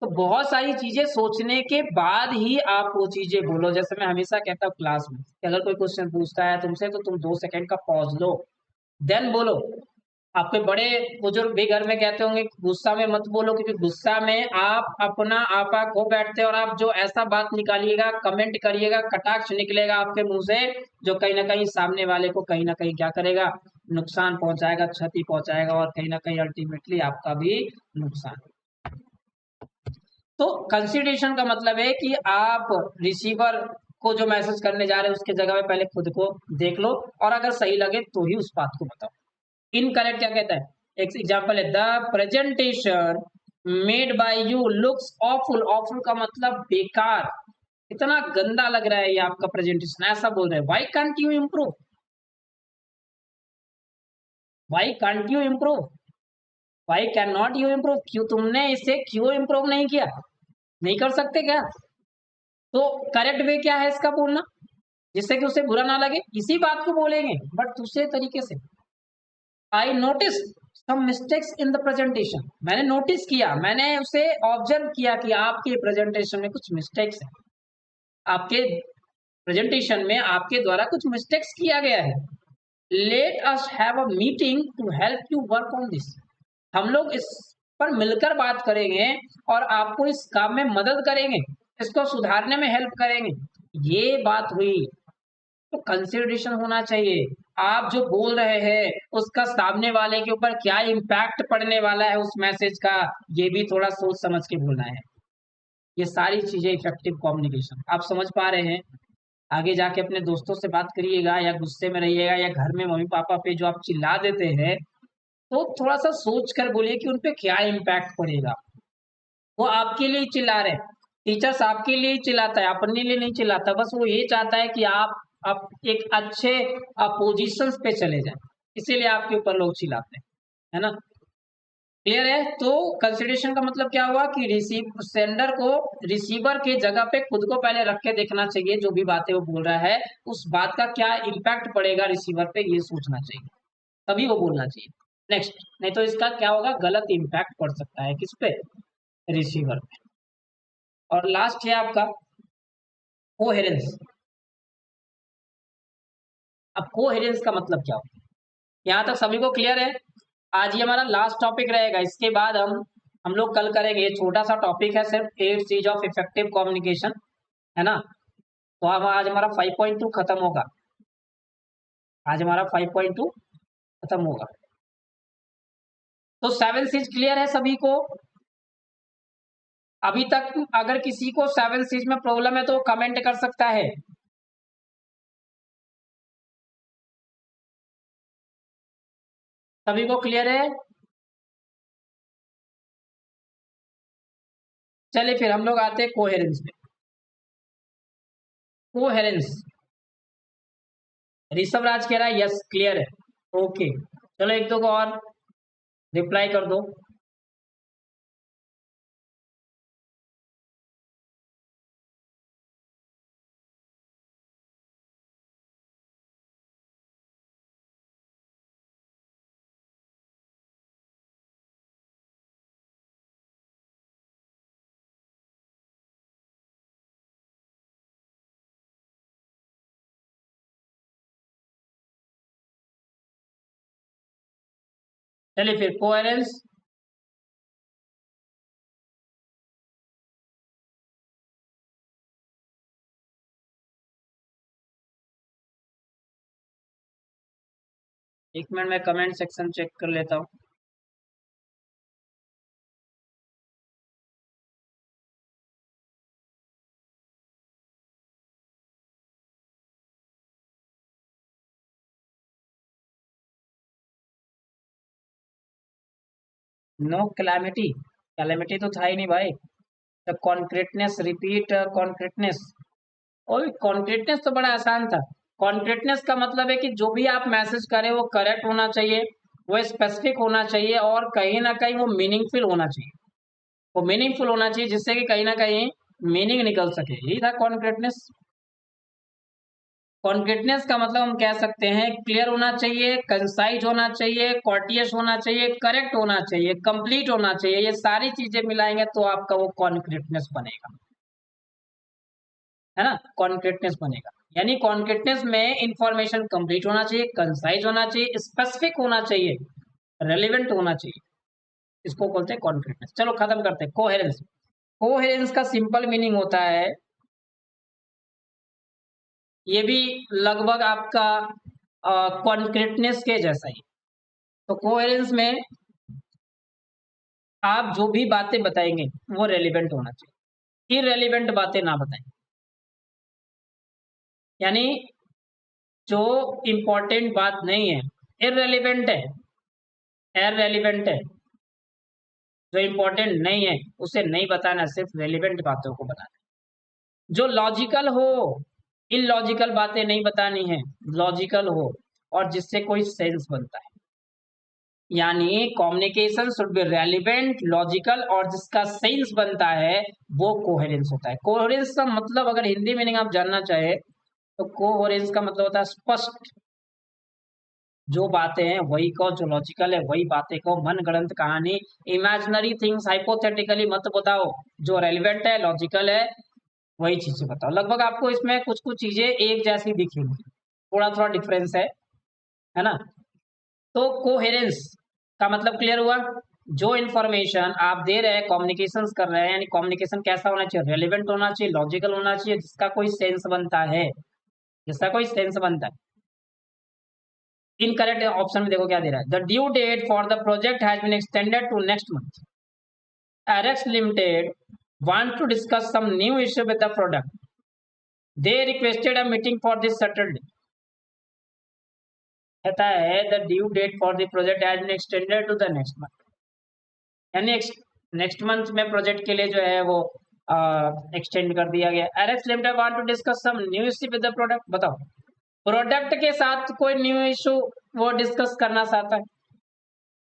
तो बहुत सारी चीजें सोचने के बाद ही आप वो चीजें बोलो। जैसे मैं हमेशा कहता हूँ क्लास में कि अगर कोई क्वेश्चन पूछता है तुमसे तो तुम 2 सेकंड का पॉज लो, देन बोलो। आपके बड़े बुजुर्ग भी घर में कहते होंगे गुस्सा में मत बोलो, क्योंकि गुस्सा में आप अपना आपा खो बैठते हैं और आप जो ऐसा बात निकालिएगा, कमेंट करिएगा, कटाक्ष निकलेगा आपके मुंह से, जो कहीं ना कहीं सामने वाले को कहीं ना कहीं क्या करेगा, नुकसान पहुंचाएगा, क्षति पहुंचाएगा, और कहीं ना कहीं अल्टीमेटली आपका भी नुकसान। तो कंसिडरेशन का मतलब है कि आप रिसीवर को जो मैसेज करने जा रहे हैं उसके जगह में पहले खुद को देख लो, और अगर सही लगे तो ही उस बात को बताओ। इनकरेक्ट क्या कहता है? एक एग्जांपल है, the presentation made by you looks awful. Awful का मतलब बेकार, इतना गंदा लग रहा है ये आपका प्रेजेंटेशन, ऐसा बोल रहे हैं। Why can't you improve? Why can't you improve? Why can not you improve? क्यों तुमने इसे क्यों इम्प्रूव नहीं किया? नहीं कर सकते क्या? तो करेक्ट वे क्या है इसका बोलना, जिससे कि उसे बुरा ना लगे? इसी बात को बोलेंगे बट दूसरे तरीके से। I notice some mistakes in the presentation. मैंने नोटिस किया, मैंने उसे ऑब्जर्व किया कि आपके प्रेजेंटेशन में कुछ मिस्टेक्स हैं, आपके प्रेजेंटेशन में आपके द्वारा कुछ मिस्टेक्स किया गया है। Let us have a meeting to help you work on this. हम लोग इस पर मिलकर बात करेंगे और आपको इस काम में मदद करेंगे, इसको सुधारने में हेल्प करेंगे। ये बात हुई। तो कंसिडरेशन होना चाहिए, आप जो बोल रहे हैं उसका सामने वाले के ऊपर क्या इम्पैक्ट पड़ने वाला है उस मैसेज का, ये भी थोड़ा सोच समझ के बोलना है। ये सारी चीजें इफेक्टिव कम्युनिकेशन। आप समझ पा रहे हैं? आगे जाके अपने दोस्तों से बात करिएगा या गुस्से में रहिएगा या घर में मम्मी पापा पे जो आप चिल्ला देते हैं, तो थोड़ा सा सोच कर बोलिए कि उन पे क्या इम्पैक्ट पड़ेगा। वो आपके लिए ही चिल्ला रहे हैं, टीचर्स आपके लिए ही चिल्लाता है, अपने लिए नहीं चिल्लाता। बस वो ये चाहता है कि आप एक अच्छे पोजीशन पे चले जाएं, इसीलिए आपके ऊपर लोग चिल्लाते हैं, है ना? क्लियर है? तो कंसिडरेशन का मतलब क्या हुआ कि रिसीव सेंडर को रिसीवर के जगह पे खुद को पहले रख के देखना चाहिए, जो भी बातें वो बोल रहा है उस बात का क्या इम्पैक्ट पड़ेगा रिसीवर पे, ये सोचना चाहिए, तभी वो बोलना चाहिए। नेक्स्ट, नहीं तो इसका क्या होगा, गलत इम्पैक्ट पड़ सकता है किस पे, रिसीवर पे। और लास्ट है आपका कोहेरेंस। अब कोहेरेंस का मतलब क्या होगा? यहाँ तक सभी को क्लियर है? आज ये हमारा लास्ट टॉपिक रहेगा, इसके बाद हम लोग कल करेंगे। ये छोटा सा टॉपिक है, सिर्फ 8 चीज ऑफ इफेक्टिव कम्युनिकेशन, है ना? तो अब आज हमारा 5.2 खत्म होगा। आज हमारा 5.2 खत्म होगा। तो 7 चीज क्लियर है सभी को? अभी तक अगर किसी को 7 चीज में प्रॉब्लम है तो कमेंट कर सकता है। सभी को क्लियर है? चलिए फिर हम लोग आते हैं कोहेरेंस पे। कोहेरेंस, ऋषभ राज कह रहा है यस क्लियर है। ओके, चलो एक दो को और रिप्लाई कर दो। चलिए फिर कोहेरेंस एक मिनट में कमेंट सेक्शन चेक कर लेता हूँ। नो कैलेमिटी, कैलेमिटी तो था ही नहीं भाई। The concreteness, repeat concreteness. और कॉन्क्रीटनेस तो बड़ा आसान था। कॉन्क्रीटनेस का मतलब है कि जो भी आप मैसेज करें वो करेक्ट होना चाहिए, वो स्पेसिफिक होना चाहिए और कहीं ना कहीं वो मीनिंगफुल होना चाहिए। वो मीनिंगफुल होना चाहिए जिससे कि कहीं ना कहीं मीनिंग निकल सके, यही था कॉन्क्रीटनेस। कॉन्क्रीटनेस का मतलब हम कह सकते हैं क्लियर होना चाहिए, कंसाइज होना चाहिए, कॉर्टियस होना चाहिए, करेक्ट होना चाहिए, कंप्लीट होना चाहिए। ये सारी चीजें मिलाएंगे तो आपका वो कॉन्क्रीटनेस बनेगा, है ना। कॉन्क्रीटनेस बनेगा यानी कॉन्क्रीटनेस में इंफॉर्मेशन कंप्लीट होना चाहिए, कंसाइज होना चाहिए, स्पेसिफिक होना चाहिए, रेलिवेंट होना चाहिए। इसको बोलते हैं कॉन्क्रीटनेस। चलो खत्म करते हैं। कोहेरेंस, कोहेरेंस का सिंपल मीनिंग होता है, ये भी लगभग आपका कॉन्क्रीटनेस के जैसा ही। तो कोहेरेंस में आप जो भी बातें बताएंगे वो रेलिवेंट होना चाहिए, इररेलिवेंट बातें ना बताएं। यानी जो इंपॉर्टेंट बात नहीं है, इररेलिवेंट है, इररेलिवेंट है, जो इंपॉर्टेंट नहीं है उसे नहीं बताना, सिर्फ रेलिवेंट बातों को बताना। जो लॉजिकल हो, इलॉजिकल बातें नहीं बतानी है, लॉजिकल हो और जिससे कोई सेंस बनता है। यानी communication should be relevant, logical और जिसका सेंस बनता है वो कोहेरेंस होता है। कोहेरेंस का मतलब अगर हिंदी मीनिंग आप जानना चाहे तो कोहेरेंस का मतलब होता है स्पष्ट। जो बातें हैं वही कहो, जो लॉजिकल है वही बातें कहो, मन गढ़ंत कहानी, इमेजिनरी थिंग्स हाइपोथेटिकली मत बताओ। जो रेलिवेंट है, लॉजिकल है, वही चीजें बताओ। लगभग आपको इसमें कुछ कुछ चीजें एक जैसी दिखेंगी, थोड़ा थोड़ा डिफरेंस है ना। तो कोहेरेंस का मतलब क्लियर हुआ। जो इन्फॉर्मेशन आप दे रहे हैं, कम्युनिकेशन कर रहे हैं, यानी कम्युनिकेशन कैसा होना चाहिए, रेलिवेंट होना चाहिए, लॉजिकल होना चाहिए, जिसका कोई सेंस बनता है, जिसका कोई सेंस बनता है। इनकरेक्ट ऑप्शन में देखो क्या दे रहा है, the due date for the project has been extended to next month. Arex Limited want to discuss some new issue with the product. They requested a meeting for this Saturday. कहता है the due date for the project has been extended to the next month, यानी next month में project के लिए जो है वो extend कर दिया गया। Arex Limited want to discuss some new issue with the product। बताओ, प्रोडक्ट के साथ कोई न्यू इशू वो डिस्कस करना चाहता है,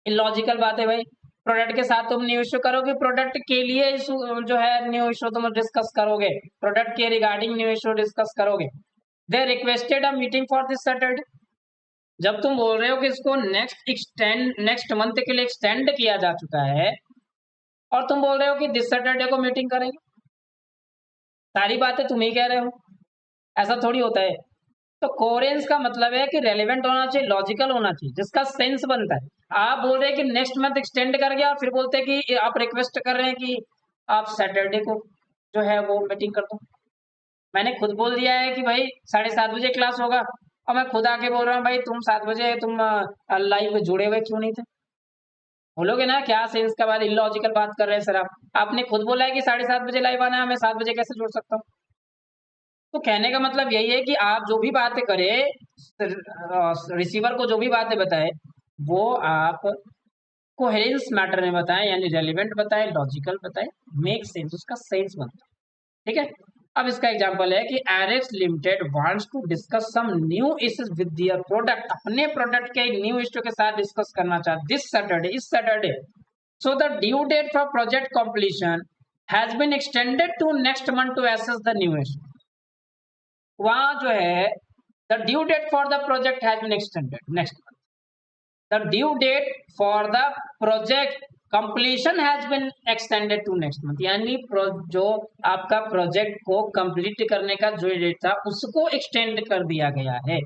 इलॉजिकल बात है भाई। प्रोडक्ट के साथ तुम न्यू इशू करोगे, प्रोडक्ट के लिए इशू जो है न्यू इशू तुम डिस्कस करोगे, प्रोडक्ट के रिगार्डिंग न्यू इशू डिस्कस करोगे। They requested a meeting for this Saturday. जब तुम बोल रहे हो कि इसको नेक्स्ट मंथ के लिए एक्सटेंड किया जा चुका है और तुम बोल रहे हो कि दिस सैटरडे को मीटिंग करेंगे, सारी बातें तुम ही कह रहे हो, ऐसा थोड़ी होता है। तो कोहेरेंस का मतलब है कि रेलेवेंट होना चाहिए, लॉजिकल होना चाहिए, जिसका सेंस बनता है। आप बोल रहे हैं कि नेक्स्ट मंथ एक्सटेंड कर गया, फिर बोलते हैं कि आप रिक्वेस्ट कर रहे हैं कि आप सैटरडे को जो है वो मीटिंग कर दो। मैंने खुद बोल दिया है कि भाई 7:30 बजे क्लास होगा और मैं खुद आके बोल रहा हूँ भाई तुम 7 बजे तुम लाइव जुड़े हुए क्यों नहीं थे। बोलोगे ना क्या सेंस का बात, इलॉजिकल बात कर रहे हैं सर आप। आपने खुद बोला है कि 7:30 बजे लाइव आना है, मैं 7 बजे कैसे जुड़ सकता हूँ। तो कहने का मतलब यही है कि आप जो भी बातें करें, रिसीवर को जो भी बातें बताए वो आप कोहेरेंस मैटर में बताएं, यानी रेलिवेंट बताएं, लॉजिकल बताएं, मेक सेंस, उसका सेंस बनता है। ठीक है। अब इसका एग्जांपल है कि Arex Limited wants to discuss some new issues with their product. अपने प्रोडक्ट के न्यू इश्यू के साथ डिस्कस करना चाहते दिस सैटरडे, इस Saturday. So the due date for project completion has been extended to next month to assess the new issue. वहां जो है the due date for the project has been extended next month, the due date for the project completion has been extended to next month, यानी जो आपका project को complete करने का जो डेट था उसको एक्सटेंड कर दिया गया है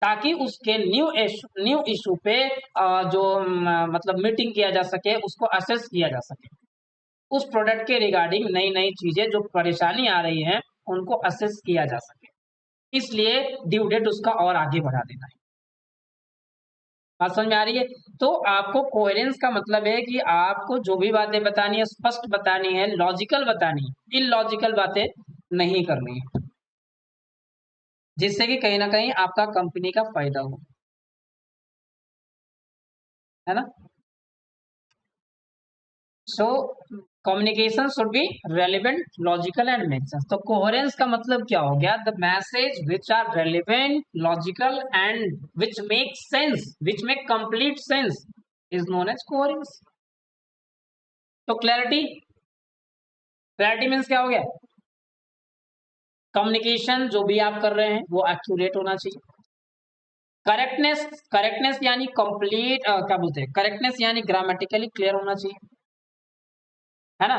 ताकि उसके न्यू इशू पे जो मतलब मीटिंग किया जा सके, उसको असेस किया जा सके, उस प्रोडक्ट के रिगार्डिंग नई नई चीजें जो परेशानी आ रही है उनको असेस किया जा सके, इसलिए ड्यू डेट उसका और आगे बढ़ा देना है। बात समझ में आ रही है? तो आपको कोहेरेंस का मतलब है कि आपको जो भी बातें बतानी है स्पष्ट बतानी है, लॉजिकल बतानी है, इलॉजिकल बातें नहीं करनी है, जिससे कि कहीं न कहीं आपका कंपनी का फ़ायदा हो, है ना? So communication should be relevant, logical and make sense. तो कोहेरेंस का मतलब क्या हो गया? The message which are relevant, logical and which make complete sense is known as coherence. तो क्लैरिटी, क्लैरिटी मीन्स क्या हो गया? कम्युनिकेशन जो भी आप कर रहे हैं वो एक्यूरेट होना चाहिए। करेक्टनेस, करेक्टनेस यानी कंप्लीट क्या बोलते हैं, करेक्टनेस यानी ग्रामेटिकली क्लियर होना चाहिए, है ना?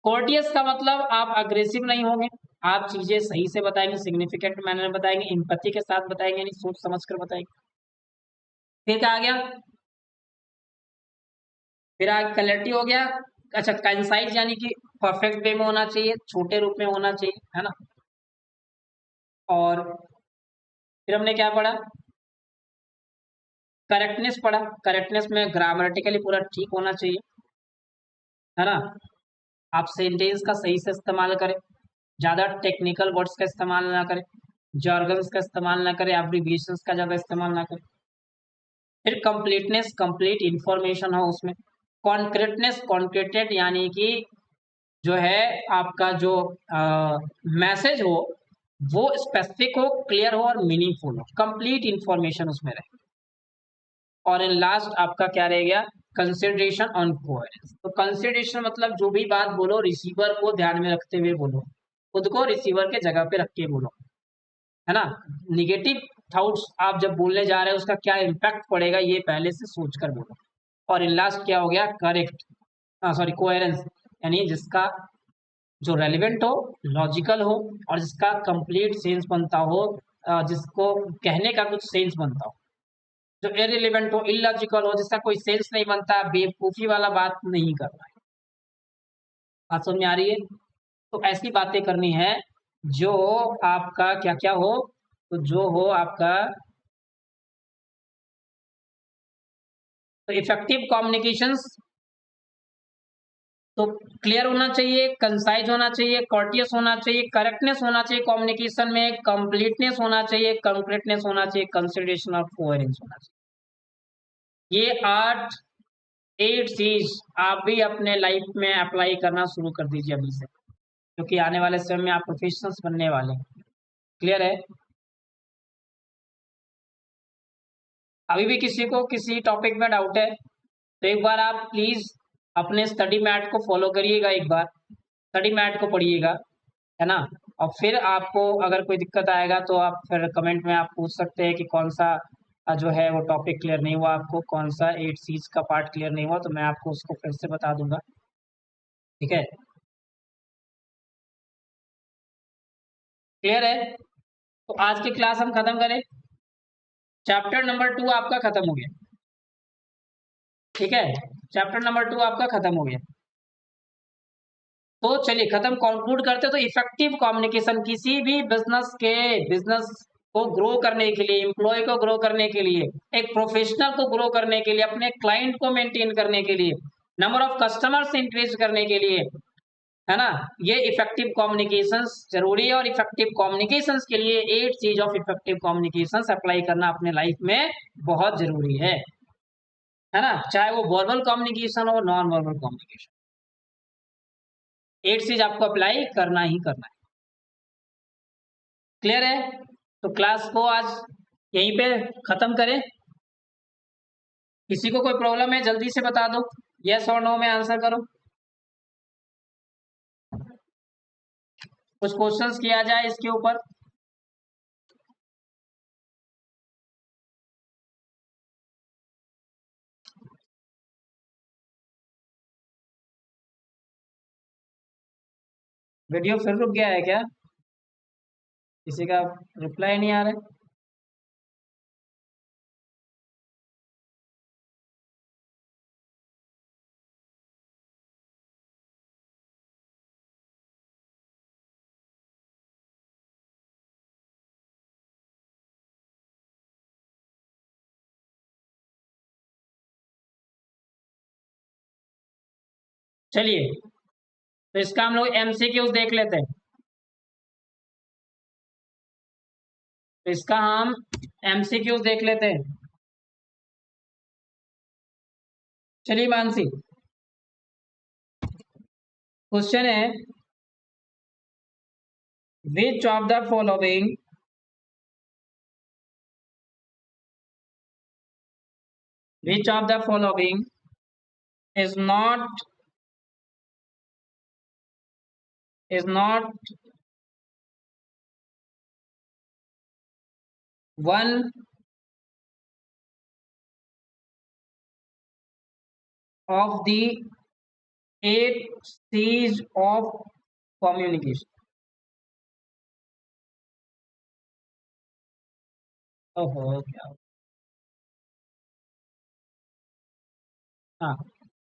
कोर्टियस का मतलब आप अग्रेसिव नहीं होंगे, आप चीजें सही से बताएंगे, सिग्निफिकेंट मैनर में बताएंगे, एम्पैथी के साथ बताएंगे, यानी सोच समझ कर बताएंगे। फिर क्या आ गया? फिर आगे क्लैरिटी हो गया। अच्छा, कंसाइज यानी कि परफेक्ट वे में होना चाहिए, छोटे रूप में होना चाहिए, है ना? और फिर हमने क्या पढ़ा? करेक्टनेस पढ़ा। करेक्टनेस में ग्रामेटिकली पूरा ठीक होना चाहिए, है ना? आप सेंटेंस का सही से इस्तेमाल करें, ज़्यादा टेक्निकल वर्ड्स का इस्तेमाल ना करें, jargons का इस्तेमाल ना करें, एब्रिविएशंस का ज़्यादा इस्तेमाल ना करें। फिर कंप्लीटनेस, कंप्लीट इंफॉर्मेशन हो उसमें। कॉन्क्रीटनेस, कॉन्क्रीटेड यानी कि जो है आपका जो मैसेज हो वो स्पेसिफिक हो, क्लियर हो और मीनिंगफुल हो, कंप्लीट इंफॉर्मेशन उसमें रहे। और इन लास्ट आपका क्या रह गया? Consideration on coherence. तो कंसिडरेशन मतलब जो भी बात बोलो रिसीवर को ध्यान में रखते हुए बोलो, खुद को रिसीवर के जगह पे रख के बोलो, है ना? निगेटिव थॉट्स आप जब बोलने जा रहे हो उसका क्या इम्पैक्ट पड़ेगा ये पहले से सोच कर बोलो। और इन लास्ट क्या हो गया? करेक्ट, सॉरी, कोहेरेंस यानी जिसका जो रेलिवेंट हो, लॉजिकल हो और जिसका कंप्लीट सेंस बनता हो, जिसको कहने का कुछ सेंस बनता हो। जो इररिलेवेंट हो, इलॉजिकल हो, जिसका कोई सेंस नहीं बनता, बेवकूफी वाला बात नहीं करना है। बात समझ में आ रही है? तो ऐसी बातें करनी है जो आपका क्या क्या हो, तो जो हो आपका, तो इफेक्टिव कम्युनिकेशंस तो क्लियर होना चाहिए, कंसाइज होना चाहिए, कॉर्टियस होना चाहिए, करेक्टनेस होना चाहिए कम्युनिकेशन में, कंप्लीटनेस होना चाहिए, कंक्रीटनेस होना चाहिए, कंसिडरेशन और कोहेरेंस होना चाहिए। ये 8 चीज आप भी अपने लाइफ में अप्लाई करना शुरू कर दीजिए अभी से, क्योंकि आने वाले समय में आप प्रोफेशनल्स बनने वाले हैं। क्लियर है? अभी भी किसी को किसी टॉपिक में डाउट है तो एक बार आप प्लीज अपने स्टडी मैट को फॉलो करिएगा, एक बार स्टडी मैट को पढ़िएगा, है ना? और फिर आपको अगर कोई दिक्कत आएगा तो आप फिर कमेंट में आप पूछ सकते हैं कि कौन सा जो है वो टॉपिक क्लियर नहीं हुआ, आपको कौन सा 8 चीज का पार्ट क्लियर नहीं हुआ, तो मैं आपको उसको फिर से बता दूंगा। ठीक है? क्लियर है? तो आज की क्लास हम खत्म करें। चैप्टर नंबर 2 आपका खत्म हो गया। ठीक है, चैप्टर नंबर 2 आपका खत्म हो गया। तो चलिए खत्म, कंक्लूड करते तो इफेक्टिव कम्युनिकेशन किसी भी बिजनेस को ग्रो करने के लिए, एम्प्लॉय को ग्रो करने के लिए, एक प्रोफेशनल को ग्रो करने के लिए, अपने क्लाइंट को मेंटेन करने के लिए, नंबर ऑफ कस्टमर्स इंक्रीज करने के लिए, है ना, ये इफेक्टिव कम्युनिकेशंस जरूरी है। और इफेक्टिव कम्युनिकेशंस के लिए 8 चीज ऑफ इफेक्टिव कम्युनिकेशंस अप्लाई करना अपने लाइफ में बहुत जरूरी है ना? चाहे वो वर्बल कम्युनिकेशन हो, नॉन वर्बल कम्युनिकेशन, 8 चीज आपको अप्लाई करना ही करना है। क्लियर है? तो क्लास को आज यहीं पे खत्म करें। किसी को कोई प्रॉब्लम है जल्दी से बता दो, यस और नो में आंसर करो। कुछ क्वेश्चंस किया जाए इसके ऊपर। वीडियो फिर रुक गया है क्या? किसी का रिप्लाई नहीं आ रहा है? चलिए तो इसका हम लोग एमसीक्यूज देख लेते हैं। तो इसका हम एमसीक्यूज देख लेते हैं। चलिए मानसी, क्वेश्चन है which of the following which of the following is not one of the 8 C's of communication। ओहो क्या, हाँ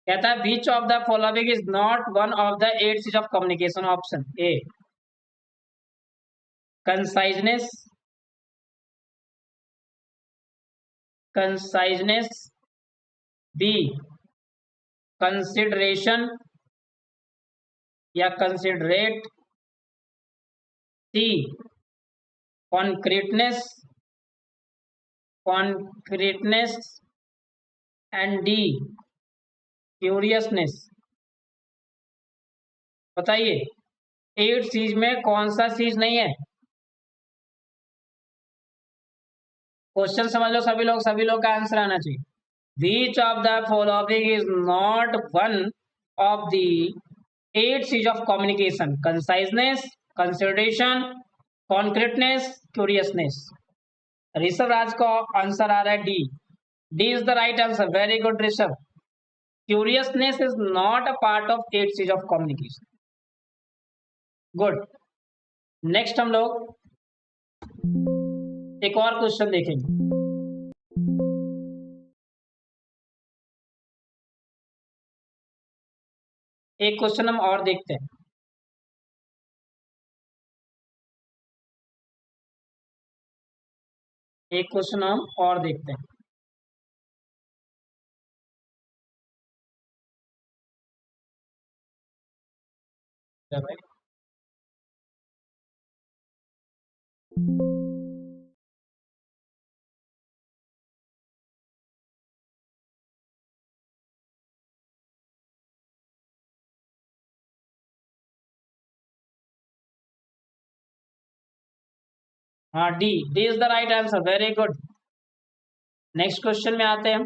कहता है which of the following is not one of the 8 C's of communication. Option A conciseness, B consideration या considerate, C concreteness and D curiousness. बताइए 8 चीज में कौन सा चीज नहीं है? क्वेश्चन समझ लो सभी लोग का आंसर आना चाहिए। Which of the following is not one of the 8 C's of communication? Conciseness, consideration, concreteness, curiousness। Rishabh राज का आंसर आ रहा है D. D is the right answer. Very good Rishabh. Curiousness is not a part of 8 C's of communication। Good. Next हम लोग एक और question देखेंगे। एक क्वेश्चन हम और देखते हैं। एक क्वेश्चन हम और देखते हैं। क्या भाई? हाँ D, D is the right answer. Very good. Next question में आते हैं हम।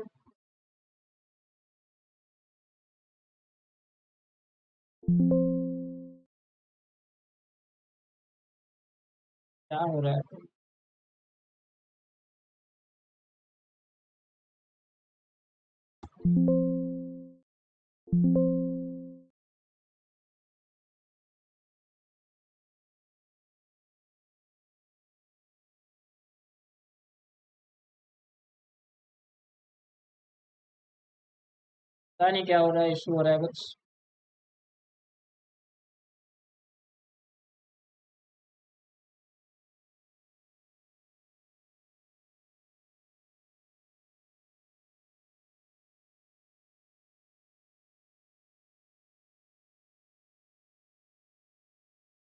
क्या हो रहा है? पता नहीं क्या हो रहा है, इशू हो रहा है कुछ।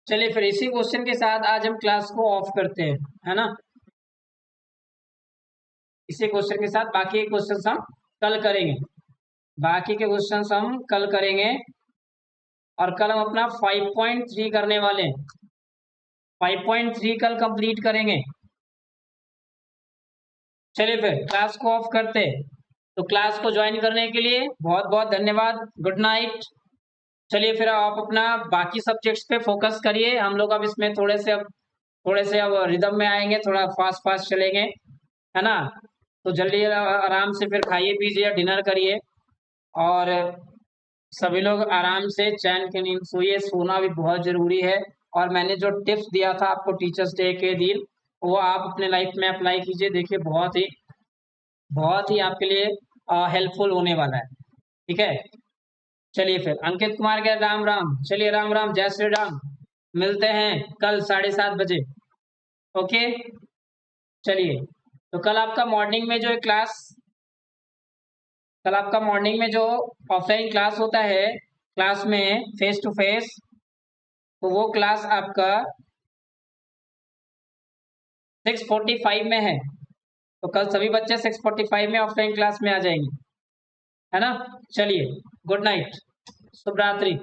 चलिए फिर इसी क्वेश्चन के साथ आज हम क्लास को ऑफ करते हैं, है ना। इसी क्वेश्चन के साथ बाकी के क्वेश्चन हम कल करेंगे। बाकी के क्वेश्चन हम कल करेंगे और कल हम अपना 5.3 करने वाले हैं। 5.3 कल कंप्लीट करेंगे। चलिए फिर क्लास को ऑफ करते हैं। तो क्लास को ज्वाइन करने के लिए बहुत बहुत धन्यवाद। Good night. चलिए फिर आप अपना बाकी सब्जेक्ट्स पे फोकस करिए। हम लोग अब इसमें थोड़े से अब रिदम में आएंगे, थोड़ा फास्ट फास्ट चलेंगे, है ना। तो जल्दी आराम से फिर खाइए पीजिए, डिनर करिए और सभी लोग आराम से चैन की नींद सोइए। सोना भी बहुत जरूरी है। और मैंने जो टिप्स दिया था आपको टीचर्स डे के दिन, वो आप अपने लाइफ में अप्लाई कीजिए। देखिए बहुत ही आपके लिए हेल्पफुल होने वाला है। ठीक है। चलिए फिर अंकित कुमार के राम राम। चलिए राम राम, जय श्री राम। मिलते हैं कल 7:30 बजे। ओके। चलिए तो कल आपका मॉर्निंग में जो क्लास, कल आपका मॉर्निंग में जो ऑफलाइन क्लास होता है क्लास में फेस टू फेस, तो वो क्लास आपका 6:45 में है, तो कल सभी बच्चे 6:45 में ऑफलाइन क्लास में आ जाएंगे, है ना। चलिए, गुड नाइट, शुभ रात्रि।